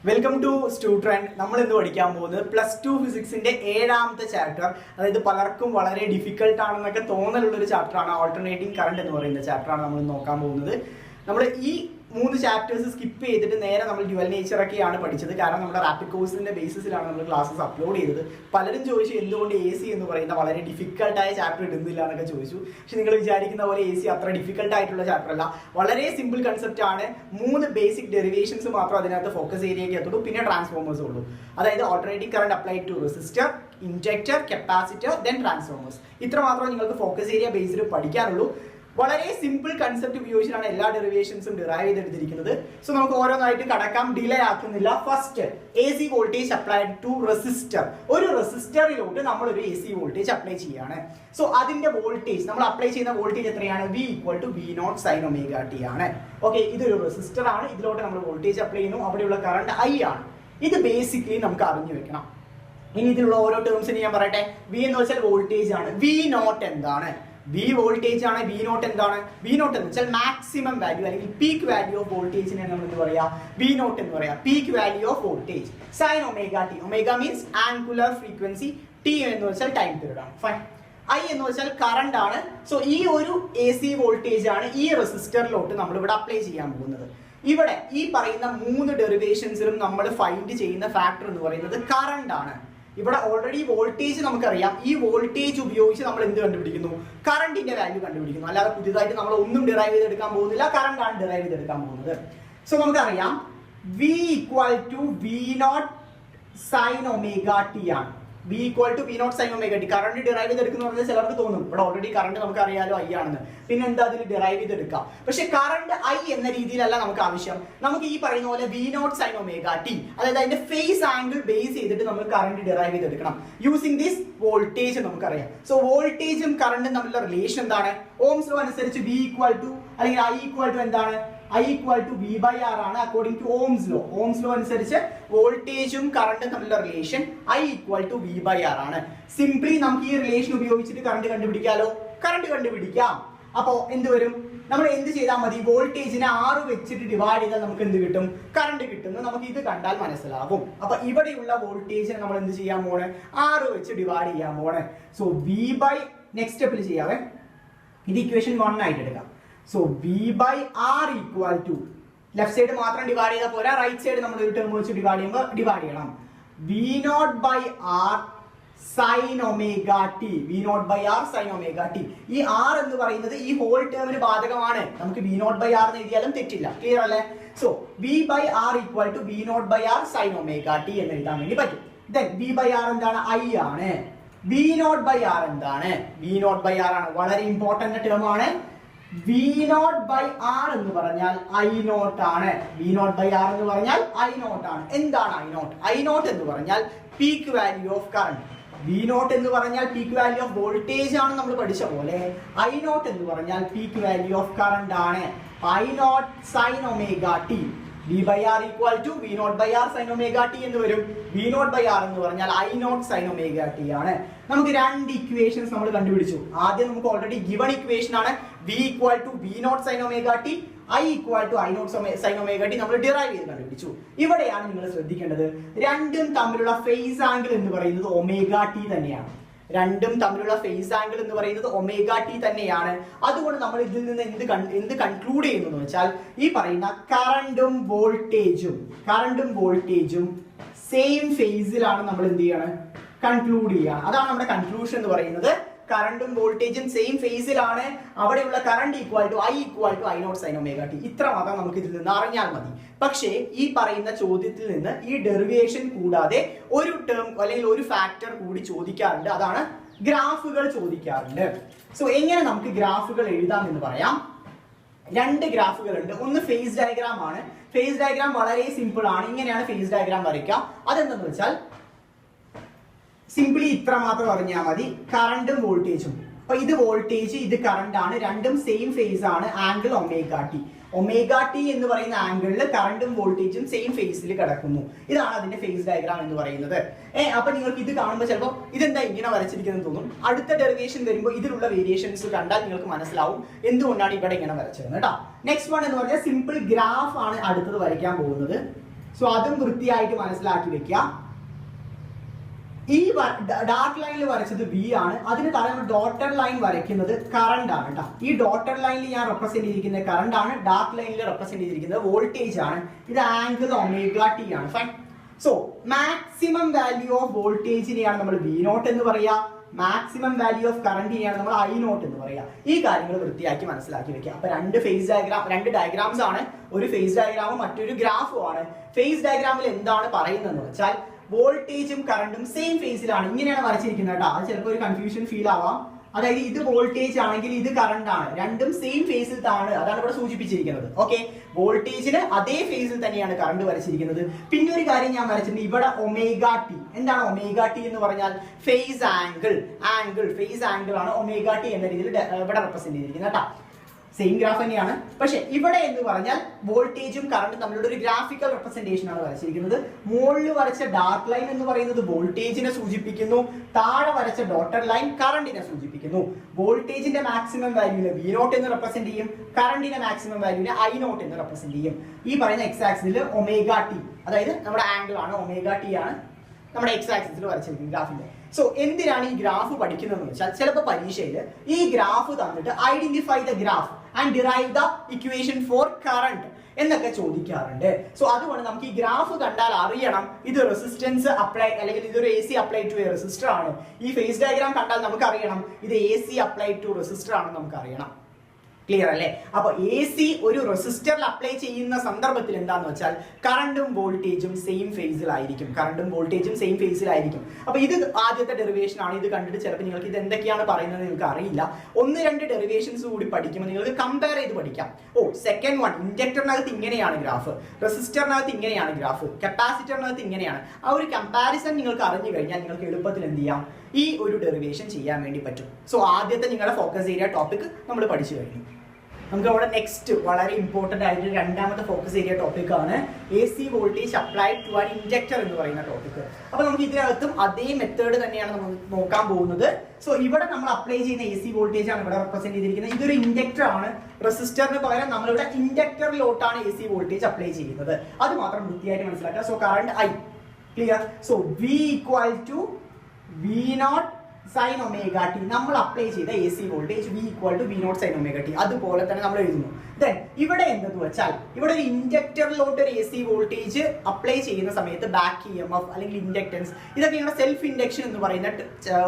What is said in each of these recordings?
Welcome to സ്റ്റുട്രെൻഡ്. നമ്മൾ ഇന്ന് പഠിക്കാൻ പോകുന്നത് +2 ഫിസിക്സിന്റെ 7ാമത്തെ ചാപ്റ്റർ. അതായത് പലർക്കും വളരെ ഡിഫിക്കൽട്ട് ആണെന്നൊക്കെ തോന്നലുള്ള ഒരു ചാപ്റ്ററാണ്. ആൾട്ടർനേറ്റിംഗ് കറണ്ട് എന്ന് പറയുന്ന ചാപ്റ്ററാണ് നമ്മൾ നോക്കാൻ പോകുന്നത്. നമ്മൾ ഈ 3 ചാപ്റ്റേഴ്സ് സ്കിപ്പ് ചെയ്തിട്ട് നേരെ നമ്മൾ ഡ്യുവൽ നേച്ചർ ഒക്കെയാണ് പഠിച്ചത്. കാരണം നമ്മുടെ റാപ്പിഡ് കോഴ്സിന്റെ ബേസിസിലാണ് നമ്മൾ ക്ലാസ്സസ് അപ്ലോഡ് ചെയ്തത്. പലരും ചോദിച്ചു എന്തുകൊണ്ട് AC എന്ന് പറയുന്ന വളരെ ഡിഫിക്കൽട്ടായ ചാപ്റ്റർ ഇടുന്നില്ല എന്നൊക്കെ ചോദിച്ചു. പക്ഷെ നിങ്ങൾ വിചാരിക്കുന്ന പോലെ AC അത്ര ഡിഫിക്കൽട്ട് ആയിട്ടുള്ള ചാപ്റ്റർ അല്ല. വളരെ സിമ്പിൾ കൺസെപ്റ്റ് ആണ്. 3 ബേസിക് ഡെറിവേഷൻസ് മാത്രം അതിനകത്ത് ഫോക്കസ് ഏരിയയ്ക്ക് എത്തുള്ളൂ. പിന്നെ ട്രാൻസ്ഫോമേഴ്സ് ഉള്ളൂ. അതായത് alternating current applied to resistor, inductor, capacitor, then transformers. ഇത്ര മാത്രമേ നിങ്ങൾക്ക് ഫോക്കസ് ഏരിയ ബേസിൽ പഠിക്കാനുള്ളൂ. വളരെ സിമ്പിൾ കൺസെപ്റ്റ് ഉപയോഗിച്ചിട്ടാണ് എല്ലാ ഡെറിവേഷൻസും ഡിറൈവ് ചെയ്തെടുത്തിരിക്കുന്നത്. സോ നമുക്ക് ഓരോന്നായിട്ട് കടക്കാം, ഡിലേ ആക്കുന്നില്ല. First AC voltage applied to resistor. ഒരു റെസിസ്റ്ററിലോട്ട് നമ്മൾ ഒരു AC വോൾട്ടേജ് അപ്ലൈ ചെയ്യാണ്. സോ അതിന്റെ വോൾട്ടേജ് നമ്മൾ അപ്ലൈ ചെയ്യുന്ന വോൾട്ടേജ് എത്രയാണ്? V = V0 sin ωt ആണ്. ഓക്കെ, ഇതൊരു റെസിസ്റ്റർ ആണ്. ഇതിലോട്ട് നമ്മൾ വോൾട്ടേജ് അപ്ലൈ ചെയ്യുന്നു. അവിടെയുള്ള കറണ്ട് I ആണ്. ഇത് ബേസിക്കലി നമുക്ക് അറിഞ്ഞു വെക്കണം. ഇനി ഇതിലുള്ള ഓരോ ടേംസിന് ഞാൻ പറയട്ടെ. V എന്ന് വെച്ചാൽ വോൾട്ടേജ് ആണ്. V0 എന്താണ്? V വോൾട്ടേജ് ആണ്. V0 എന്താണ്? V0 എന്ന് വെച്ചാൽ മാക്സിമം വാല്യൂ അല്ലെങ്കിൽ പീക്ക് വാല്യൂ ഓഫ് വോൾട്ടേജിനെ നമ്മൾ എന്ത് പറയാ? V0 എന്ന് പറയാം. Peak value of voltage sine ωt. Omega means angular frequency, T എന്ന് വെച്ചാൽ ടൈം പീരീഡ് ആണ്. ഫൈൻ. I എന്ന് വെച്ചാൽ കറണ്ട് ആണ്. സോ ഈ ഒരു AC വോൾട്ടേജ് ആണ് ഈ റെസിസ്റ്ററിലോട്ട് നമ്മൾ ഇവിടെ അപ്ലൈ ചെയ്യാൻ പോകുന്നത്. ഇവിടെ ഈ പറയുന്ന 3 ഡെറിവേഷൻസിലും നമ്മൾ ഫൈൻഡ് ചെയ്യുന്ന ഫാക്ടർ എന്ന് പറയുന്നത് കറണ്ട് ആണ്. ഇവിടെ ഓൾറെഡി വോൾട്ടേജ് നമുക്കറിയാം. ഈ വോൾട്ടേജ് ഉപയോഗിച്ച് നമ്മൾ എന്ത് കണ്ടുപിടിക്കുന്നു? കറണ്ടിന്റെ വാല്യൂ കണ്ടുപിടിക്കുന്നു. അല്ലാതെ പുതിയതായിട്ട് നമ്മൾ ഒന്നും ഡിറൈവ് ചെയ്തെടുക്കാൻ പോകുന്നില്ല. കറണ്ട് ആണ് ഡിറൈവ് ചെയ്തെടുക്കാൻ പോകുന്നത്. സോ നമുക്കറിയാം V = V0 sin ωt ആണ്. V = V0 sin ωt. Current derive ചെയ്തെടുക്കുന്ന പറഞ്ഞാൽ ചിലർക്ക് തോന്നും ഇവിടെ ഓൾറെഡി കറണ്ട് നമുക്ക് അറിയാലോ I ആണെന്ന്, പിന്നെ എന്താ അതിൽ ഡിറൈവ് ചെയ്തെടുക്കാം. പക്ഷെ കറണ്ട് I എന്ന രീതിയിലല്ല നമുക്ക് ആവശ്യം. നമുക്ക് ഈ പറയുന്ന പോലെ V0 sin ωt, അതായത് അതിന്റെ ഫേസ് ആംഗിൾ ബേസ് ചെയ്തിട്ട് നമ്മൾ കറണ്ട് ഡിറൈവ് ചെയ്തെടുക്കണം യൂസിങ് ദിസ് വോൾട്ടേജ്. നമുക്കറിയാം. സോ വോൾട്ടേജും കറണ്ടും തമ്മിലുള്ള റിലേഷൻ എന്താണ്? ഓംസ് ലോ അനുസരിച്ച് V അല്ലെങ്കിൽ I എന്താണ്? I = V/R ആണ് according to Ohm's law. Ohm's law അനുസരിച്ച് വോൾട്ടേജും കറണ്ടും തമ്മിലുള്ള റിലേഷൻ I = V/R ആണ്. സിംപ്ലി നമുക്ക് ഈ റിലേഷൻ ഉപയോഗിച്ചിട്ട് കറണ്ട് കണ്ടുപിടിക്കാലോ. കറണ്ട് കണ്ടുപിടിക്കാം. അപ്പോ എന്ത് വരും? നമ്മൾ എന്ത് ചെയ്താൽ മതി? വോൾട്ടേജിനെ 6 വെച്ചിട്ട് ഡിവൈഡ് ചെയ്താൽ നമുക്ക് എന്ത് കിട്ടും? കറണ്ട് കിട്ടുന്നു. നമുക്ക് ഇത് കണ്ടാൽ മനസ്സിലാവും. അപ്പൊ ഇവിടെയുള്ള വോൾട്ടേജിനെ നമ്മൾ എന്ത് ചെയ്യാൻ പോണേ? 6 വെച്ച് ഡിവൈഡ് ചെയ്യാൻ പോണേ. സോ നെക്സ്റ്റ് സ്റ്റെപ്പിൽ ചെയ്യാവേ. ഇത് ഇക്വേഷൻ 1 ആയിട്ട് എടുക്കാം. സോ V/R = ലെഫ്റ്റ് സൈഡ് മാത്രം ഡിവൈഡ് ചെയ്താൽ പോരാ, റൈറ്റ് സൈഡ് നമ്മൾ ഒരു ടേം വെച്ച് ഡിവൈഡ് ചെയ്യണം. V0/R sin ωt. V0/R sin ωt. ഈ R എന്ന് പറയുന്നത് ഈ ഹോൾ ടേമിന് ബാധകമാണ്. നമുക്ക് V0/R എന്ന് എഴുതിയാലും തെറ്റില്ല. ക്ലിയർ അല്ലേ? So V/R = V0/R sin ωt എന്ന് എഴുതാൻ വേണ്ടി പറ്റും. ദെൻ V/R എന്താണ്? I ആണ്. V0/R എന്താണ്? V0/R ആണ്. വളരെ ഇമ്പോർട്ടന്റ് ടേം ആണ്. V0/R എന്ന് പറഞ്ഞാൽ I0 ആണ്. V0/R എന്ന് പറഞ്ഞാൽ I0 ആണ്. എന്താണ് I0? I0 എന്ന് പറഞ്ഞാൽ peak value of current. V0 എന്ന് പറഞ്ഞാൽ പീക്ക് വാല്യൂ ഓഫ് വോൾട്ടേജ് ആണ് നമ്മൾ പഠിച്ച പോലെ. I0 എന്ന് പറഞ്ഞാൽ പീക്ക് വാല്യൂ ഓഫ് കറണ്ട് ആണ്. I0 sin ωt. V/R = V0/R sin ωt എന്ന് വരും. V0/R എന്ന് പറഞ്ഞാൽ I0 sin ωt ആണ്. നമുക്ക് 2 ഇക്വേഷൻസ് നമ്മൾ കണ്ടുപിടിച്ചു. ആദ്യം നമുക്ക് ഓൾറെഡി ഗിവൺ ഇക്വേഷൻ ആണ്. V = V0 sin ωt, I = I0 sin ωt നമ്മൾ ഡിറൈവ് ചെയ്ത് കണ്ടുപിടിച്ചു. ഇവിടെയാണ് നിങ്ങൾ ശ്രദ്ധിക്കേണ്ടത്, രണ്ടും തമ്മിലുള്ള ഫേസ് ആംഗിൾ എന്ന് പറയുന്നത് ωt തന്നെയാണ്. രണ്ടും തമ്മിലുള്ള ഫേസ് ആംഗിൾ എന്ന് പറയുന്നത് ωt തന്നെയാണ്. അതുകൊണ്ട് നമ്മൾ ഇതിൽ നിന്ന് എന്ത് കൺക്ലൂഡ് ചെയ്യുന്നു എന്ന് വെച്ചാൽ ഈ പറയുന്ന കറണ്ടും വോൾട്ടേജും സെയിം ഫേസിലാണ് നമ്മൾ എന്ത് ചെയ്യണം? കൺക്ലൂഡ് ചെയ്യണം. അതാണ് നമ്മുടെ കൺക്ലൂഷൻ എന്ന് പറയുന്നത്. കറണ്ടും വോൾട്ടേജും സെയിം ഫേസിലാണ്. അവിടെയുള്ള current I = I0 sin ωt. ഇത്ര മാത്രം നമുക്ക് ഇതിൽ നിന്ന് അറിഞ്ഞാൽ മതി. പക്ഷേ ഈ പറയുന്ന ചോദ്യത്തിൽ നിന്ന് ഈ ഡെറിവേഷൻ കൂടാതെ ഒരു ടേം അല്ലെങ്കിൽ ഒരു ഫാക്ടർ കൂടി ചോദിക്കാറുണ്ട്. അതാണ് ഗ്രാഫുകൾ ചോദിക്കാറുണ്ട്. സോ എങ്ങനെ നമുക്ക് ഗ്രാഫുകൾ എഴുതാം എന്ന് പറയാം. 2 ഗ്രാഫുകൾ ഉണ്ട്. ഒന്ന് ഫേസ് ഡയഗ്രാം ആണ്. ഫേസ് ഡയഗ്രാം വളരെ സിമ്പിൾ ആണ്. ഇങ്ങനെയാണ് ഫേസ് ഡയഗ്രാം വരയ്ക്കുക. അതെന്തെന്ന് വെച്ചാൽ സിംപ്ലി ഇത്ര മാത്രം അറിഞ്ഞാൽ മതി. കറണ്ടും വോൾട്ടേജും. അപ്പൊ ഇത് വോൾട്ടേജ്, ഇത് കറണ്ട് ആണ്. രണ്ടും സെയിം ഫേസ് ആണ്. ആംഗിൾ ωt എന്ന് പറയുന്ന ആംഗിളിൽ കറണ്ടും വോൾട്ടേജും സെയിം ഫേസിൽ കിടക്കുന്നു. ഇതാണ് അതിന്റെ ഫേസ് ഡയഗ്രാം എന്ന് പറയുന്നത്. അപ്പൊ നിങ്ങൾക്ക് ഇത് കാണുമ്പോൾ ചിലപ്പോൾ ഇതെന്താ ഇങ്ങനെ വരച്ചിരിക്കുന്നത് തോന്നും. അടുത്ത ഡെറിവേഷൻ വരുമ്പോൾ ഇതിലുള്ള വേരിയേഷൻസ് കണ്ടാൽ നിങ്ങൾക്ക് മനസ്സിലാവും എന്തുകൊണ്ടാണ് ഇവിടെ ഇങ്ങനെ വരച്ചത് കേട്ടോ. നെക്സ്റ്റ് വൺ എന്ന് പറഞ്ഞാൽ സിമ്പിൾ ഗ്രാഫ് ആണ് അടുത്തത് വരയ്ക്കാൻ പോകുന്നത്. സോ അതും വൃത്തിയായിട്ട് മനസ്സിലാക്കി വെക്കുക. ഈ ഡാർക്ക് ലൈനിൽ വരച്ചത് വി ആണ്, അതിന് താഴെ ഡോട്ടഡ് ലൈൻ വരയ്ക്കുന്നത് കറണ്ട് ആണ് കേട്ടോ. ഈ ഡോട്ടഡ് ലൈനിൽ ഞാൻ റെപ്രസെന്റ് ചെയ്തിരിക്കുന്നത് കറണ്ട് ആണ്, ഡാർക്ക് ലൈനിൽ റെപ്രസെന്റ് ചെയ്തിരിക്കുന്നത് വോൾട്ടേജ് ആണ്. ഇത് ആംഗിൾ ഒമേഗ ടി ആണ്. Fine. So maximum value of വോൾട്ടേജിനെയാണ് നമ്മൾ വി നോട്ട് എന്ന് പറയാ, മാക്സിമം വാല്യൂ ഓഫ് കറണ്ടിനെയാണ് നമ്മൾ ഐ നോട്ട് എന്ന് പറയാ. ഈ കാര്യങ്ങൾ വൃത്തിയാക്കി മനസ്സിലാക്കി വെക്കുക. അപ്പൊ രണ്ട് ഡയഗ്രാംസ് ആണ്, ഒരു ഫേസ് ഡയഗ്രാമും മറ്റൊരു ഗ്രാഫും ആണ്. ഫേസ് ഡയഗ്രാമിൽ എന്താണ് പറയുന്നതെന്ന് വെച്ചാൽ വോൾട്ടേജും കറണ്ടും സെയിം ഫേസിലാണ്, ഇങ്ങനെയാണ് വരച്ചിരിക്കുന്നത് കേട്ടോ. അത് ചിലപ്പോൾ ഒരു കൺഫ്യൂഷൻ ഫീൽ ആവാം. അതായത് ഇത് വോൾട്ടേജ് ആണെങ്കിൽ ഇത് കറണ്ട് ആണ്, രണ്ടും സെയിം ഫേസിൽ ആണ്, അതാണ് ഇവിടെ സൂചിപ്പിച്ചിരിക്കുന്നത്. ഓക്കെ, വോൾട്ടേജിന് അതേ ഫേസിൽ തന്നെയാണ് കറണ്ട് വരച്ചിരിക്കുന്നത്. പിന്നെ ഒരു കാര്യം ഞാൻ വരച്ചിട്ടുണ്ട്, ഇവിടെ ഒമേഗ ടി. എന്താണ് ഒമേഗ ടി എന്ന് പറഞ്ഞാൽ? Phase angle. ഫേസ് ആംഗിൾ ആണ് ഒമേഗ ടി എന്ന രീതിയിൽ ഇവിടെ റെപ്രസെന്റ് ചെയ്തിരിക്കുന്നത് കേട്ടോ. സെയിം ഗ്രാഫ് തന്നെയാണ്, പക്ഷെ ഇവിടെ എന്ന് പറഞ്ഞാൽ വോൾട്ടേജും കറണ്ടും തമ്മിലുള്ള ഒരു ഗ്രാഫിക്കൽ റെപ്രസെന്റേഷൻ ആണ് വരച്ചിരിക്കുന്നത്. മുകളിൽ വരച്ച ഡാർക്ക് ലൈൻ എന്ന് പറയുന്നത് വോൾട്ടേജിനെ സൂചിപ്പിക്കുന്നു, താഴെ വരച്ച ഡോട്ടഡ് ലൈൻ കറണ്ടിനെ സൂചിപ്പിക്കുന്നു. വോൾട്ടേജിന്റെ മാക്സിമം വാല്യൂവിനെ വി നോട്ട് എന്ന് റെപ്രസെന്റ് ചെയ്യും, കറണ്ടിന്റെ മാക്സിമം വാല്യൂവിനെ ഐ നോട്ട് എന്ന് റെപ്രസെന്റ് ചെയ്യും. ഈ പറയുന്ന എക്സ് ആക്സിസിൽ ഒമേഗ ടി, അതായത് നമ്മുടെ ആംഗിൾ ആണ്, ഒമേഗ ടി ആണ് നമ്മുടെ എക്സ് ആക്സിസിൽ വരച്ചിരിക്കുന്നത് ഗ്രാഫിന്റെ. സോ എന്തിനാണ് ഈ ഗ്രാഫ് പഠിക്കുന്നതെന്ന് വെച്ചാൽ ചിലപ്പോൾ പരീക്ഷയിൽ ഈ ഗ്രാഫ് തന്നിട്ട് identify the graph and derive the equation for current എന്നൊക്കെ ചോദിക്കാറുണ്ട്. സോ അതുകൊണ്ട് നമുക്ക് ഈ ഗ്രാഫ് കണ്ടാൽ അറിയണം ഇത് റെസിസ്റ്റൻസ് അപ്ലൈ, അല്ലെങ്കിൽ ഇതൊരു A C apply to a resistor ആണ്. ഈ ഫേസ് ഡയഗ്രാം കണ്ടാൽ നമുക്ക് അറിയണം ഇത് A C apply to resistor ആണെന്ന് നമുക്ക് അറിയണം. ക്ലിയർ അല്ലേ? അപ്പൊ എ സി ഒരു റെസിസ്റ്ററിൽ അപ്ലൈ ചെയ്യുന്ന സന്ദർഭത്തിൽ എന്താന്ന് വെച്ചാൽ കറണ്ടും വോൾട്ടേജും സെയിം ഫേസിലായിരിക്കും. അപ്പൊ ഇത് ആദ്യത്തെ ഡെറിവേഷൻ ആണ്. ഇത് കണ്ടിട്ട് ചിലപ്പോൾ നിങ്ങൾക്ക് ഇത് എന്തൊക്കെയാണ് പറയുന്നത് നിങ്ങൾക്ക് അറിയില്ല. 1-2 ഡെറിവേഷൻസ് കൂടി പഠിക്കുമ്പോൾ നിങ്ങൾക്ക് കമ്പയർ ചെയ്ത് പഠിക്കാം. സെക്കൻഡ് വൺ, ഇൻഡക്ടറിനകത്ത് ഇങ്ങനെയാണ് ഗ്രാഫ്, റെസിസ്റ്ററിനകത്ത് ഇങ്ങനെയാണ് ഗ്രാഫ്, കപ്പാസിറ്ററിനകത്ത് ഇങ്ങനെയാണ്. ആ ഒരു കമ്പാരിസൺ നിങ്ങൾക്ക് അറിഞ്ഞു കഴിഞ്ഞാൽ നിങ്ങൾക്ക് എളുപ്പത്തിൽ എന്ത് ചെയ്യാം, ഈ ഒരു ഡെറിവേഷൻ ചെയ്യാൻ വേണ്ടി പറ്റും. സോ ആദ്യത്തെ നിങ്ങളുടെ ഫോക്കസ് ഏരിയ ടോപ്പിക് നമ്മൾ പഠിച്ചു കഴിഞ്ഞു. നമുക്ക് അവിടെ നെക്സ്റ്റ് വളരെ ഇമ്പോർട്ടന്റ് ആയിട്ട് രണ്ടാമത്തെ ഫോക്കസ് ഏരിയ ടോപ്പിക് ആണ് A C voltage applied to an inductor എന്ന് പറയുന്ന ടോപ്പിക്. അപ്പൊ നമുക്ക് ഇതിനകത്തും അതേ മെത്തേഡ് തന്നെയാണ് നമ്മൾ നോക്കാൻ പോകുന്നത്. സോ ഇവിടെ നമ്മൾ അപ്ലൈ ചെയ്യുന്ന എ സി വോൾട്ടേജ് ആണ് ഇവിടെ റെപ്രസെന്റ് ചെയ്തിരിക്കുന്നത്. ഇതൊരു ഇൻഡക്ടർ ആണ്, റെസിസ്റ്ററിന് പകരം നമ്മളിവിടെ ഇൻഡക്ടറിലോട്ടാണ് എ സി വോൾട്ടേജ് അപ്ലൈ ചെയ്യുന്നത്. അത് മാത്രം വൃത്തിയായിട്ട് മനസ്സിലാക്കുക. So current I, clear. So V equal to V nought sine omega T, നമ്മൾ അപ്ലൈ ചെയ്ത A C voltage V equal to V nought sine omega T, അതുപോലെ തന്നെ നമ്മൾ എഴുതുന്നു. ദെൻ ഇവിടെ എന്തെന്ന് വെച്ചാൽ ഇവിടെ ഒരു ഇൻഡക്ടറിലോട്ട് ഒരു എ സി വോൾട്ടേജ് അപ്ലൈ ചെയ്യുന്ന സമയത്ത് ബാക്ക് ഇ എം എഫ് അല്ലെങ്കിൽ ഇൻഡക്ടൻസ്, ഇതൊക്കെ നിങ്ങളുടെ സെൽഫ് ഇൻഡക്ഷൻ എന്ന് പറയുന്ന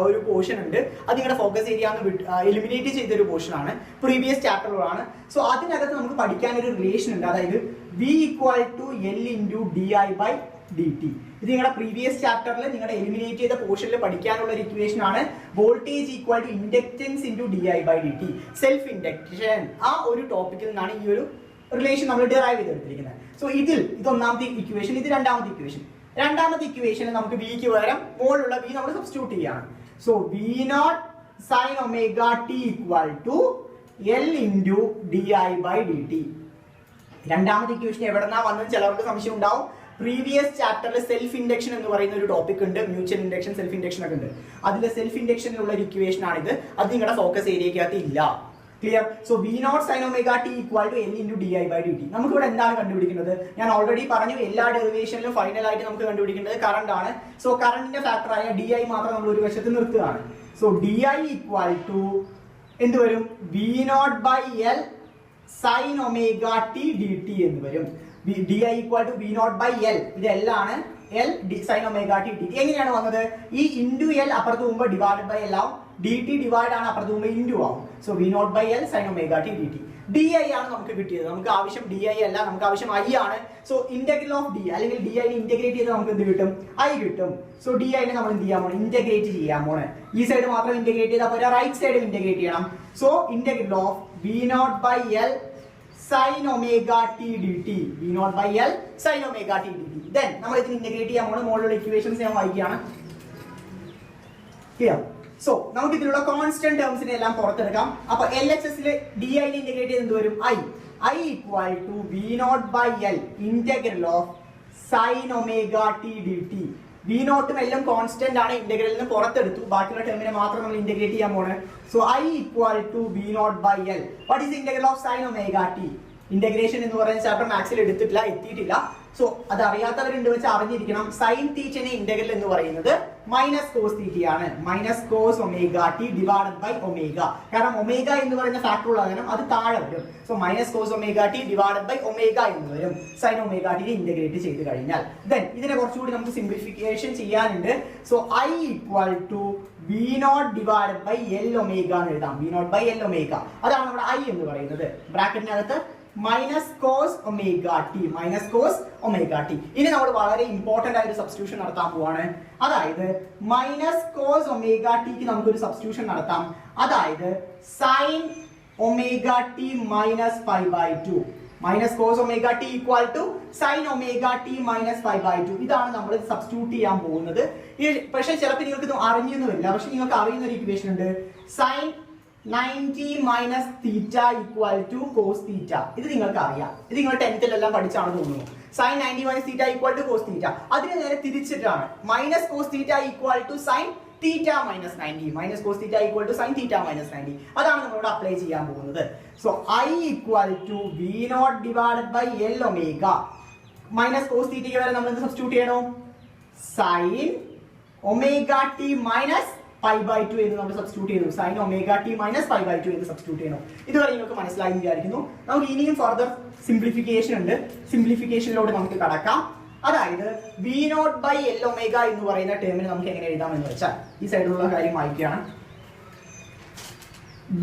ഒരു പോർഷൻ ഉണ്ട്. അത് നിങ്ങളുടെ ഫോക്കസ് ഏരിയ എലിമിനേറ്റ് ചെയ്ത ഒരു പോർഷൻ ആണ്, പ്രീവിയസ് ചാപ്റ്ററിലാണ്. സോ അതിനകത്ത് നമുക്ക് പഠിക്കാൻ ഒരു റിലേഷൻ ഉണ്ട്, അതായത് V equal to L into D I by D T. ഇത് നിങ്ങളുടെ പ്രീവിയസ് ചാപ്റ്ററിൽ നിങ്ങളുടെ എലിമിനേറ്റ് ചെയ്ത പോർഷനിൽ പഠിക്കാനുള്ള ഒരു ഇക്വേഷൻ ആണ്. Voltage equal to inductance into D I by D T, self induction. ആ ഒരു ടോപ്പിക്കിൽ നിന്നാണ് ഈ ഒരു റിലേഷൻ നമ്മൾ ഡിറൈവ് ചെയ്തെടുത്തിരിക്കുന്നത്. സോ ഇത് ഒന്നാമത്തെ ഇക്വേഷൻ, ഇത് രണ്ടാമത്തെ ഇക്വേഷൻ. രണ്ടാമത്തെ ഇക്വേഷനിൽ നമുക്ക് വിക്ക് പകരം മുകളിലുള്ള വി നമ്മൾ സബ്സ്റ്റിറ്റ്യൂട്ട് ചെയ്യാണ്. So V nought sine omega T equal to L into D I by D T. രണ്ടാമത്തെ ഇക്വേഷൻ എവിടെന്നാ വന്നത് ചിലവർക്ക് സംശയം ഉണ്ടാവും. പ്രീവിയസ് ചാപ്റ്ററിൽ സെൽഫ് ഇൻഡക്ഷൻ എന്ന് പറയുന്ന ഒരു ടോപ്പിക് ഉണ്ട്, മ്യൂച്വൽ ഇൻഡക്ഷൻ, സെൽഫ് ഇൻഡക്ഷൻ ഒക്കെ ഉണ്ട്. അതിലെ സെൽഫ് ഇൻഡക്ഷനിലുള്ള ഒരു ഇക്വേഷൻ ആണിത്. അത് നിങ്ങളുടെ ഫോക്കസ് ഏരിയക്കകത്ത് ഇല്ല. Clear. So V nought sine omega T equal to L into D I by D T. നമുക്ക് ഇവിടെ എന്താണ് കണ്ടുപിടിക്കുന്നത്? ഞാൻ ഓൾറെഡി പറഞ്ഞു, എല്ലാ ഡെറിവേഷനിലും ഫൈനൽ ആയിട്ട് നമുക്ക് കണ്ടുപിടിക്കേണ്ടത് കറണ്ട് ആണ്. സോ കറണ്ടിന്റെ ഫാക്ടറായ ഡി ഐ മാത്രം നമ്മൾ ഒരു വശത്ത് നിർത്തുകയാണ്. So D I equal to എന്ത് വരും? V nought by L sine omega T D T എന്ന് വരും. D I equal to V nought by L, ഇത് എൽ ആണ്, L D sine omega T T. എങ്ങനെയാണ് വന്നത്? ഈ ഇൻറ്റു എൽ അപ്പുറത്ത് പോകുമ്പോൾ ഡിവൈഡ് ബൈ എൽ ആവും, ഡി ടി ഡിവൈഡ് ആണ് അപ്പുറത്ത് പോകുമ്പോൾ ഇൻറ്റു ആവും. So V nought by L sine omega T D T. D I ആണ് നമുക്ക് കിട്ടിയത്. നമുക്ക് ആവശ്യം ഡി ഐ അല്ല, നമുക്ക് ആവശ്യം ഐ ആണ്. സോ ഇന്റഗ്രൽ ഓഫ് ഡി അല്ലെങ്കിൽ ഡി ഐ ഇന്റഗ്രേറ്റ് ചെയ്ത് നമുക്ക് എന്ത് കിട്ടും? ഐ കിട്ടും. സോ ഡി ഐനെ നമ്മൾ എന്ത് ചെയ്യാൻ പോണേ? ഇന്റഗ്രേറ്റ് ചെയ്യാൻ പോണേ. ഈ സൈഡ് മാത്രം ഇന്റഗ്രേറ്റ് ചെയ്താൽ പോരാ, റൈറ്റ് സൈഡ് ഇന്റഗ്രേറ്റ് ചെയ്യണം. So integral of V nought by L sin omega t dt, v naught by L sin omega t dt. Then നമ്മൾ ഇതിനെ ഇന്റഗ്രേറ്റ് ചെയ്യാൻ പോകുന്ന മുകളിലുള്ള ഇക്വേഷൻസ് ഞാൻ വായിക്കുകയാണ്. ക്ലിയർ. സോ നമുക്ക് ഇതിലുള്ള കോൺസ്റ്റന്റ് ടേംസിനെ എല്ലാം പുറത്തെടുക്കാം. അപ്പൊ LHS ഡി ഐ ഇന്റഗ്രേറ്റ് ചെയ്ത് എന്ത് വരും? I equal to V nought by L integral of sine omega T D t. V നോട്ടും എല്ലാം കോൺസ്റ്റന്റ് ആണ്, ഇന്റഗ്രലിൽ നിന്ന് പുറത്തെടുത്തു, ബാക്കിയുള്ള ടേമിനെ മാത്രം നമ്മൾ ഇന്റഗ്രേറ്റ് ചെയ്യാൻ പോണ്. So I equal to V nought by L. What is integral of sine omega T? Integration എന്ന് പറയുന്ന ചാപ്റ്റർ മാത്സിൽ എത്തിയിട്ടില്ല. സോ അത് അറിയാത്തവരുണ്ട് വെച്ച് അറിഞ്ഞിരിക്കണം. സൈൻ തീറ്റയുടെ ഇന്റഗ്രൽ എന്ന് പറയുന്നത് മൈനസ് കോസ് തീറ്റയാണ്. Minus cos omega T divided by omega. കാരണം ഒമേഗ എന്ന് പറയുന്ന ഫാക്ടർ ഉള്ള കാരണം അത് താഴെ വരും. So minus cos omega T divided by omega എന്ന് വരും സൈൻ ഒമേഗ ടി ഇന്റഗ്രേറ്റ് ചെയ്ത് കഴിഞ്ഞാൽ. ദെൻ ഇതിനെ കുറച്ചുകൂടി നമുക്ക് സിംപ്ലിഫിക്കേഷൻ ചെയ്യാനുണ്ട്. So I equal to V0 divided by L omega എന്ന് എഴുതാം. V0 ബൈ എൽ ഒമേഗ അതാണ് നമ്മുടെ ഐ എന്ന് പറയുന്നത്. ബ്രാക്കറ്റിനകത്ത് minus cos omega T, minus cos omega t. ഇനി നമ്മൾ വളരെ ഇമ്പോർട്ടന്റ് ആയിട്ട് സബ്സ്റ്റിറ്റ്യൂഷൻ നടത്താൻ പോവാണ്. അതായത് മൈനസ് കോസ് ഒമേഗ ടിക്ക് നമുക്കൊരു സബ്സ്റ്റിറ്റ്യൂഷൻ നടത്താം. അതായത് sine omega T minus 5/2 minus cos omega T equal to sine omega T minus 5/2. ഇതാണ് നമ്മൾ സബ്സ്റ്റിറ്റ്യൂട്ട് ചെയ്യാൻ പോകുന്നത്. പക്ഷെ ചിലപ്പോൾ നിങ്ങൾക്ക് ഇത് അറിഞ്ഞൊന്നും വരില്ല. പക്ഷെ നിങ്ങൾക്ക് അറിയുന്ന ഒരു ഇക്വേഷൻ ഉണ്ട്. Sine 90 minus theta equal to cos theta. ഇത് നിങ്ങൾക്ക് അറിയാം. ഇത് നിങ്ങൾ 10th എല്ലാം പഠിച്ചാണെന്ന് തോന്നുന്നു. Sine 90 minus theta equal to cos theta. അതിന് നേരെ തിരിച്ചിട്ടാണ് minus cos theta equal to sine theta minus 90. Minus cos theta equal to sine theta minus 90. അതാണ് നമ്മളോട് അപ്ലൈ ചെയ്യാൻ പോകുന്നത്. So I equal to V0 divided by L omega. Minus cos തീറ്റയ്ക്ക് വരെ നമ്മൾ എന്ത് സബ്സ്റ്റിറ്റ്യൂട്ട് ചെയ്യണം? സൈൻ ഒമേഗ ടി മൈനസ് 5/2 എന്ന് നമ്മൾ സബ്സ്റ്റിറ്റ്യൂട്ട് ചെയ്യുന്നു. സൈൻ ഒമേഗ ടി മൈനസ് 5/2 എന്ന് സബ്സ്റ്റിറ്റ്യൂട്ട് ചെയ്യണം. ഇതുവരെ നിങ്ങൾക്ക് മനസ്സിലായി വിചാരിക്കുന്നു. നമുക്ക് ഇനിയും ഫർദർ സിംപ്ലിഫിക്കേഷൻ ഉണ്ട്. സിംപ്ലിഫിക്കേഷനിലൂടെ നമുക്ക് കടക്കാം. അതായത് V0 ബൈ എൽ ഒമേഗ എന്ന് പറയുന്ന ടേമിന് നമുക്ക് എങ്ങനെ എഴുതാം എന്ന് വെച്ചാൽ ഈ സൈഡിലുള്ള കാര്യം വായിക്കുകയാണ്.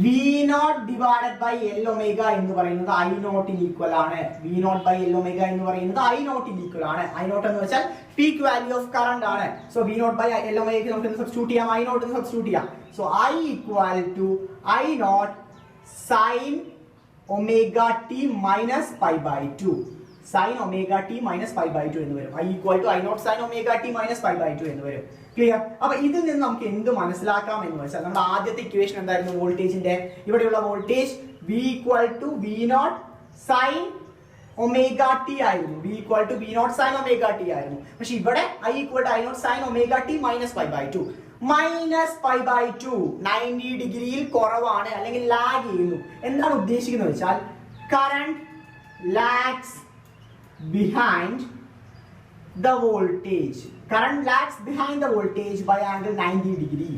V0 divided by L omega എന്ന് പറയുന്നത് I0 ഈക്വൽ ആണ്. V0 ബൈ എൽ ഒമേഗ എന്ന് പറയുന്നത് I0 ഈക്വൽ ആണ്. I0 എന്ന് വെച്ചാൽ പീക്ക് വാല്യൂ ഓഫ് കറന്റ് ആണ്. So V0 by L omega നമുക്ക് സബ്സ്റ്റിറ്റ്യൂട്ട് ചെയ്യാം. I0 എന്ന് സബ്സ്റ്റിറ്റ്യൂട്ട് ചെയ്യാം. So I equal to I0 sine omega T minus 5/2. Sine omega T minus 5/2 എന്ന് വരും. I equal to I0 sine omega T minus 5/2 എന്ന് വരും. Clear? അപ്പൊ ഇതിൽ നിന്ന് നമുക്ക് എന്ത് മനസ്സിലാക്കാം എന്ന് വെച്ചാൽ നമ്മുടെ ആദ്യത്തെ ഇക്വേഷൻ എന്തായിരുന്നു? വോൾട്ടേജിന്റെ ഇവിടെയുള്ള voltage V equal to V0 sine omega T ആയിരുന്നു. V equal to V0 sine omega T ആയിരുന്നു. പക്ഷെ ഇവിടെ I equal to I0 sine omega T minus 5/2. Minus 5/2 90 ഡിഗ്രിയിൽ കുറവാണ് അല്ലെങ്കിൽ ലാഗ് ചെയ്യുന്നു. എന്താണ് ഉദ്ദേശിക്കുന്നത് വെച്ചാൽ current lags behind the voltage. Current lags behind the voltage by angle 90 degree.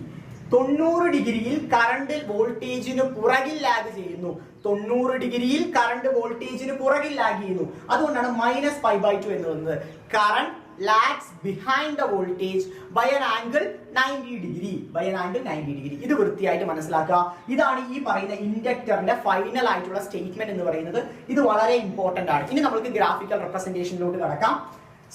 90 ഡിഗ്രിയിൽ കറണ്ട് വോൾട്ടേജിന് പുറകിൽ ലാഗ് ചെയ്യുന്നു. 90 ഡിഗ്രിയിൽ കറണ്ട് വോൾട്ടേജിന് പുറകിൽ ലാഗ് ചെയ്യുന്നു. അതുകൊണ്ടാണ് മൈനസ് 5/2 എന്ന് പറയുന്നത്. Current lags behind the voltage by an angle 90 degree. by an angle 90 degree. ഇത് വൃത്തിയായിട്ട് മനസ്സിലാക്കുക. ഇതാണ് ഈ പറയുന്ന ഇൻഡക്ടറിന്റെ ഫൈനൽ ആയിട്ടുള്ള സ്റ്റേറ്റ്മെന്റ് എന്ന് പറയുന്നത്. ഇത് വളരെ ഇമ്പോർട്ടന്റ് ആണ്. ഇനി നമുക്ക് ഗ്രാഫിക്കൽ റെപ്രസെന്റേഷനിലോട്ട് കടക്കാം.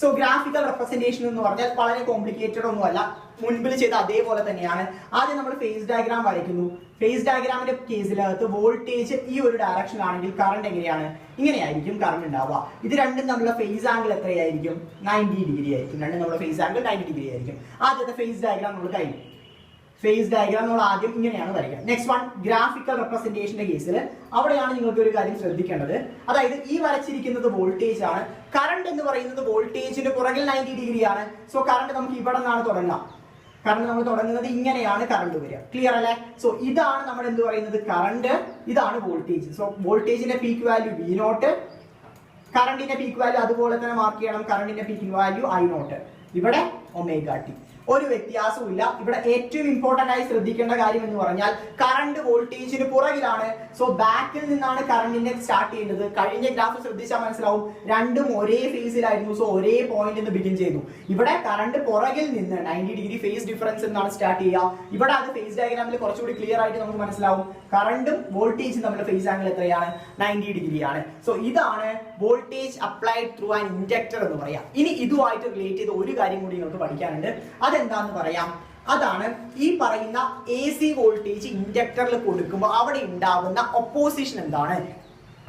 സോ ഗ്രാഫിക്കൽ റെപ്രസെന്റേഷൻ എന്ന് പറഞ്ഞാൽ വളരെ കോംപ്ലിക്കേറ്റഡ് ഒന്നുമല്ല. മുൻപിൽ ചെയ്ത അതേപോലെ തന്നെയാണ്. ആദ്യം നമ്മൾ ഫേസ് ഡയഗ്രാം വരയ്ക്കുന്നു. ഫേസ് ഡയഗ്രാമിന്റെ കേസിലകത്ത് വോൾട്ടേജ് ഈ ഒരു ഡയറക്ഷൻ ആണെങ്കിൽ കറണ്ട് എങ്ങനെയാണ്? ഇങ്ങനെയായിരിക്കും കറണ്ട് ഉണ്ടാവുക. ഇത് രണ്ടും തമ്മിലുള്ള ഫേസ് ആംഗിൾ എത്രയായിരിക്കും? 90 ഡിഗ്രി ആയിരിക്കും. രണ്ടും തമ്മിലുള്ള ഫേസ് ആംഗിൾ 90 ഡിഗ്രി ആയിരിക്കും. ആദ്യത്തെ ഫേസ് ഡയഗ്രാം നമ്മൾ കഴിഞ്ഞു. ഫേസ് ഡയഗ്രാം നമ്മൾ ആദ്യം ഇങ്ങനെയാണ് വരയ്ക്കുക. നെക്സ്റ്റ് വൺ ഗ്രാഫിക്കൽ റെപ്രസെന്റേഷന്റെ കേസിൽ അവിടെയാണ് നിങ്ങൾക്ക് ഒരു കാര്യം ശ്രദ്ധിക്കേണ്ടത്. അതായത് ഈ വരച്ചിരിക്കുന്നത് വോൾട്ടേജ് ആണ്. കറണ്ട് എന്ന് പറയുന്നത് വോൾട്ടേജിന് പുറകിൽ 90 ഡിഗ്രി ആണ്. സോ കറണ്ട് നമുക്ക് ഇവിടെ നിന്നാണ് തുടങ്ങാം. കറണ്ട് നമ്മൾ തുടങ്ങുന്നത് ഇങ്ങനെയാണ് കറണ്ട് വരിക. ക്ലിയർ അല്ലേ? സോ ഇതാണ് നമ്മൾ എന്ത് പറയുന്നത്? കറണ്ട്. ഇതാണ് വോൾട്ടേജ്. സോ വോൾട്ടേജിന്റെ പീക്ക് വാല്യൂ V0, കറണ്ടിന്റെ പീക്ക് വാല്യൂ അതുപോലെ തന്നെ മാർക്ക് ചെയ്യണം. കറണ്ടിന്റെ പീക്ക് വാല്യൂ I0. ഇവിടെ ഒമേഗ ടി. ഒരു വ്യത്യാസവും ഇല്ല. ഇവിടെ ഏറ്റവും ഇമ്പോർട്ടന്റ് ആയി ശ്രദ്ധിക്കേണ്ട കാര്യം എന്ന് പറഞ്ഞാൽ കറണ്ട് വോൾട്ടേജിന് പുറകിലാണ്. സോ ബാക്കിൽ നിന്നാണ് കറണ്ടിനെ സ്റ്റാർട്ട് ചെയ്യുന്നത്. കഴിഞ്ഞ ഗ്രാഫ് ശ്രദ്ധിച്ചാൽ മനസ്സിലാവും, രണ്ടും ഒരേ ഫേസിലായിരുന്നു. സോ ഒരേ പോയിന്റ് നിന്ന് ബിഗിൻ ചെയ്തു. ഇവിടെ കറണ്ട് പുറകിൽ നിന്ന് 90 ഡിഗ്രി ഫേസ് ഡിഫറൻസ് എന്നാണ് സ്റ്റാർട്ട് ചെയ്യുക. ഇവിടെ അത് ഫേസ് ഡയഗ്രാമിൽ കുറച്ചുകൂടി ക്ലിയർ ആയിട്ട് നമുക്ക് മനസ്സിലാവും. കറണ്ടും വോൾട്ടേജും തമ്മിലുള്ള ഫേസ് ആംഗിൾ എത്രയാണ്? 90 ഡിഗ്രി ആണ്. സോ ഇതാണ് voltage applied through an inductor എന്ന് പറയാം. ഇനി ഇതുമായിട്ട് റിലേറ്റ് ചെയ്ത ഒരു കാര്യം കൂടി നിങ്ങൾക്ക് പഠിക്കാനുണ്ട്. അതെന്താന്ന് പറയാം. അതാണ് ഈ പറയുന്ന AC വോൾട്ടേജ് ഇൻഡക്ടറിൽ കൊടുക്കുമ്പോൾ അവിടെ ഉണ്ടാവുന്ന ഒപ്പോസിഷൻ എന്താണ്?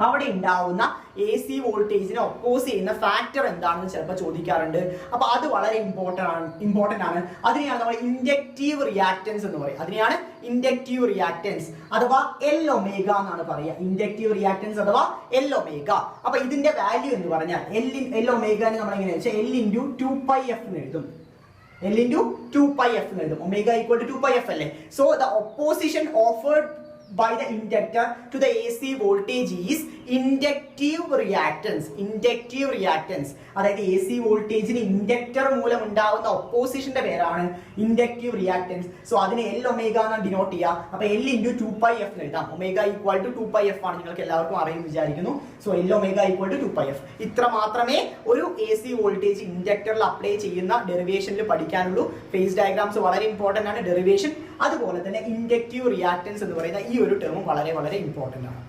അവിടെ ഉണ്ടാവുന്ന AC വോൾട്ടേജിനെ ഒപ്പോസ് ചെയ്യുന്ന ഫാക്ടർ എന്താണെന്ന് ചിലപ്പോൾ ചോദിക്കാറുണ്ട്. അപ്പൊ അത് വളരെ ഇമ്പോർട്ടന്റ് ആണ്. അതിനെയാണ് നമ്മൾ ഇൻഡക്റ്റീവ് റിയാക്ടൻസ് എന്ന് പറയുക. അതിനെയാണ് ഇൻഡക്റ്റീവ് റിയാക്ടൻസ് അഥവാ L ഒമേഗ എന്നാണ് പറയുക. ഇൻഡക്റ്റീവ് റിയാക്ടൻസ് അഥവാ L ഒമേഗ. അപ്പൊ ഇതിന്റെ വാല്യൂ എന്ന് പറഞ്ഞാൽ L ഒമേഗനെ നമ്മൾ എങ്ങനെ വെച്ചാൽ L × 2πf എന്ന് എഴുതും. L × 2πf എന്ന് എഴുതും. ഒമേഗ ഈക്വൽ ടു 2πf അല്ലേ? So the opposition offered by the inductor to the AC voltage is inductive reactance. Inductive reactance അതായത് AC വോൾട്ടേജിന് ഇൻഡക്ടർ മൂലം ഉണ്ടാവുന്ന ഒപ്പോസിഷന്റെ പേരാണ് ഇൻഡക്റ്റീവ് റിയാക്ടൻസ്. സോ അതിനെ L ഒമേഗ എന്നാണ് ഡിനോട്ട് ചെയ്യുക. അപ്പൊ L × 2πf എഴുതാം. ഒമേഗ ഈക്വൽ ടു 2πf ആണ്, നിങ്ങൾക്ക് എല്ലാവർക്കും അറിയുമെന്ന് വിചാരിക്കുന്നു. So L omega equal to 2πf. ഇത്ര മാത്രമേ ഒരു AC വോൾട്ടേജ് ഇൻഡക്ടറിൽ അപ്ലൈ ചെയ്യുന്ന ഡെറിവേഷനിൽ പഠിക്കാനുള്ളൂ. ഫേസ് ഡയഗ്രാംസ് വളരെ ഇമ്പോർട്ടന്റ് ആണ്, ഡെറിവേഷൻ. അതുപോലെ തന്നെ ഇൻഡക്റ്റീവ് റിയാക്ടൻസ് എന്ന് പറയുന്ന ഈ ഒരു ടേമും വളരെ വളരെ ഇമ്പോർട്ടന്റ് ആണ്.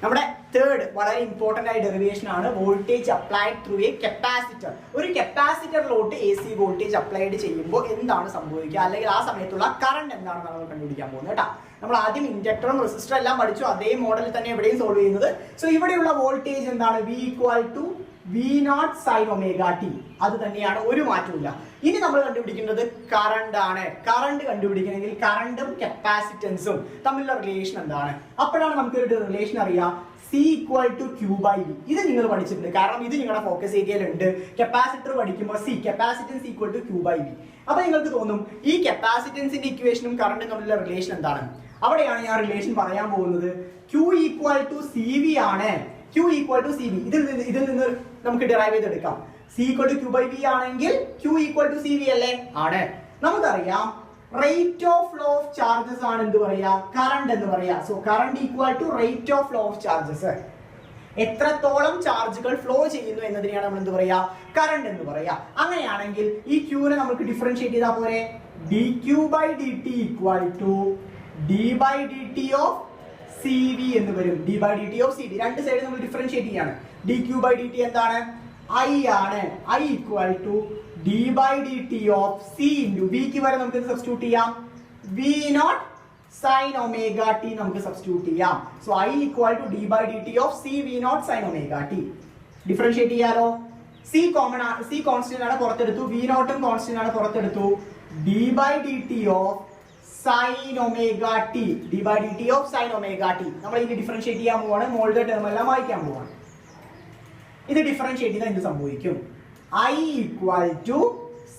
നമ്മുടെ തേർഡ് വളരെ ഇമ്പോർട്ടന്റ് ആയ ഡെറിവേഷൻ ആണ് voltage applied through A capacitor. ഒരു കപ്പാസിറ്ററിലോട്ട് AC വോൾട്ടേജ് അപ്ലൈഡ് ചെയ്യുമ്പോൾ എന്താണ് സംഭവിക്കുക, അല്ലെങ്കിൽ ആ സമയത്തുള്ള കറണ്ട് എന്താണെന്ന് നമ്മൾ കണ്ടുപിടിക്കാൻ പോകുന്നത് കേട്ടോ. നമ്മൾ ആദ്യം ഇൻഡക്ടറും റെസിസ്റ്ററും എല്ലാം പഠിച്ചു, അതേ മോഡലിൽ തന്നെ എവിടെയും സോൾവ് ചെയ്യുന്നത്. സോ ഇവിടെയുള്ള വോൾട്ടേജ് എന്താണ്, V = V0 sin omega t. അത് തന്നെയാണ്, ഒരു മാറ്റമില്ല. ഇനി നമ്മൾ കണ്ടുപിടിക്കുന്നത് കറണ്ട് ആണ്. കറണ്ട് കണ്ടുപിടിക്കണമെങ്കിൽ കറണ്ടും കപ്പാസിറ്റൻസും തമ്മിലുള്ള റിലേഷൻ എന്താണ്, അപ്പോഴാണ് നമുക്കൊരു റിലേഷൻ അറിയാം. C = Q/V. ഇത് നിങ്ങൾ പഠിച്ചിട്ടുണ്ട്, കാരണം ഇത് നിങ്ങളുടെ ഫോക്കസ് ഏരിയയിലുണ്ട്. കപ്പാസിറ്റർ പഠിക്കുമ്പോൾ കപ്പാസിറ്റൻസ് = Q/V. അപ്പൊ നിങ്ങൾക്ക് തോന്നും ഈ കപ്പാസിറ്റൻസിന്റെ ഇക്വേഷനും കറണ്ടും തമ്മിലുള്ള റിലേഷൻ എന്താണ്. അവിടെയാണ് ഞാൻ റിലേഷൻ പറയാൻ പോകുന്നത്. Q = CV ആണ്. Q = CV. ഇതിൽ നിന്ന് നമുക്ക് ഡിറൈവ് ചെയ്തെടുക്കാം. C = Q/V ആണെങ്കിൽ Q = CV അല്ലേ, ആണ്. നമുക്കറിയാം rate of flow of charges ആണ് എന്ത് പറയാ, കറണ്ട് എന്ന് പറയാ. So current = rate of flow of charges. എത്രത്തോളം ചാർജുകൾ ഫ്ലോ ചെയ്യുന്നു എന്നതിനെയാണ് നമ്മൾ എന്ത് പറയാ, കറണ്ട് എന്ന് പറയാ. അങ്ങനെയാണെങ്കിൽ ഈ Qനെ നമുക്ക് ഡിഫറൻഷിയേറ്റ് ചെയ്താൽ പോരെ. dQ/dt = d/dt ഓഫ് CV എന്ന് വരും. d/dt ഓഫ് CV രണ്ട് സൈഡ് നമ്മൾ ഡിഫറൻഷിയേറ്റ് ചെയ്യാണ്. dQ/dt എന്താണ്, I ആണ്. I = d/dt of C × V ക്ക് വരെ നമുക്ക് സബ്സ്റ്റിറ്റ്യൂട്ട് ചെയ്യാം. V0 sin omega t നമുക്ക് സബ്സ്റ്റിറ്റ്യൂട്ട് ചെയ്യാം. So I = d/dt of C V0 sin omega t. Differentiate ചെയ്യാലോ. C കോമൺ ആണ്, C കോൺസ്റ്റന്റ് ആണ്, പുറത്തെടുത്തു. V0 ഉം കോൺസ്റ്റന്റ് ആണ്, പുറത്തെടുത്തു. d/dt of sin omega t. d/dt of sin omega t നമ്മൾ ഇനി ഡിഫറൻഷിയേറ്റ് ചെയ്യാൻ പോവാണ്. മോളുടെ ടേം എല്ലാം വായിക്കാൻ പോവാണ്. ഇത് ഡിഫറൻഷിയേറ്റ് ചെയ്താൽ എന്ത് സംഭവിക്കും, I =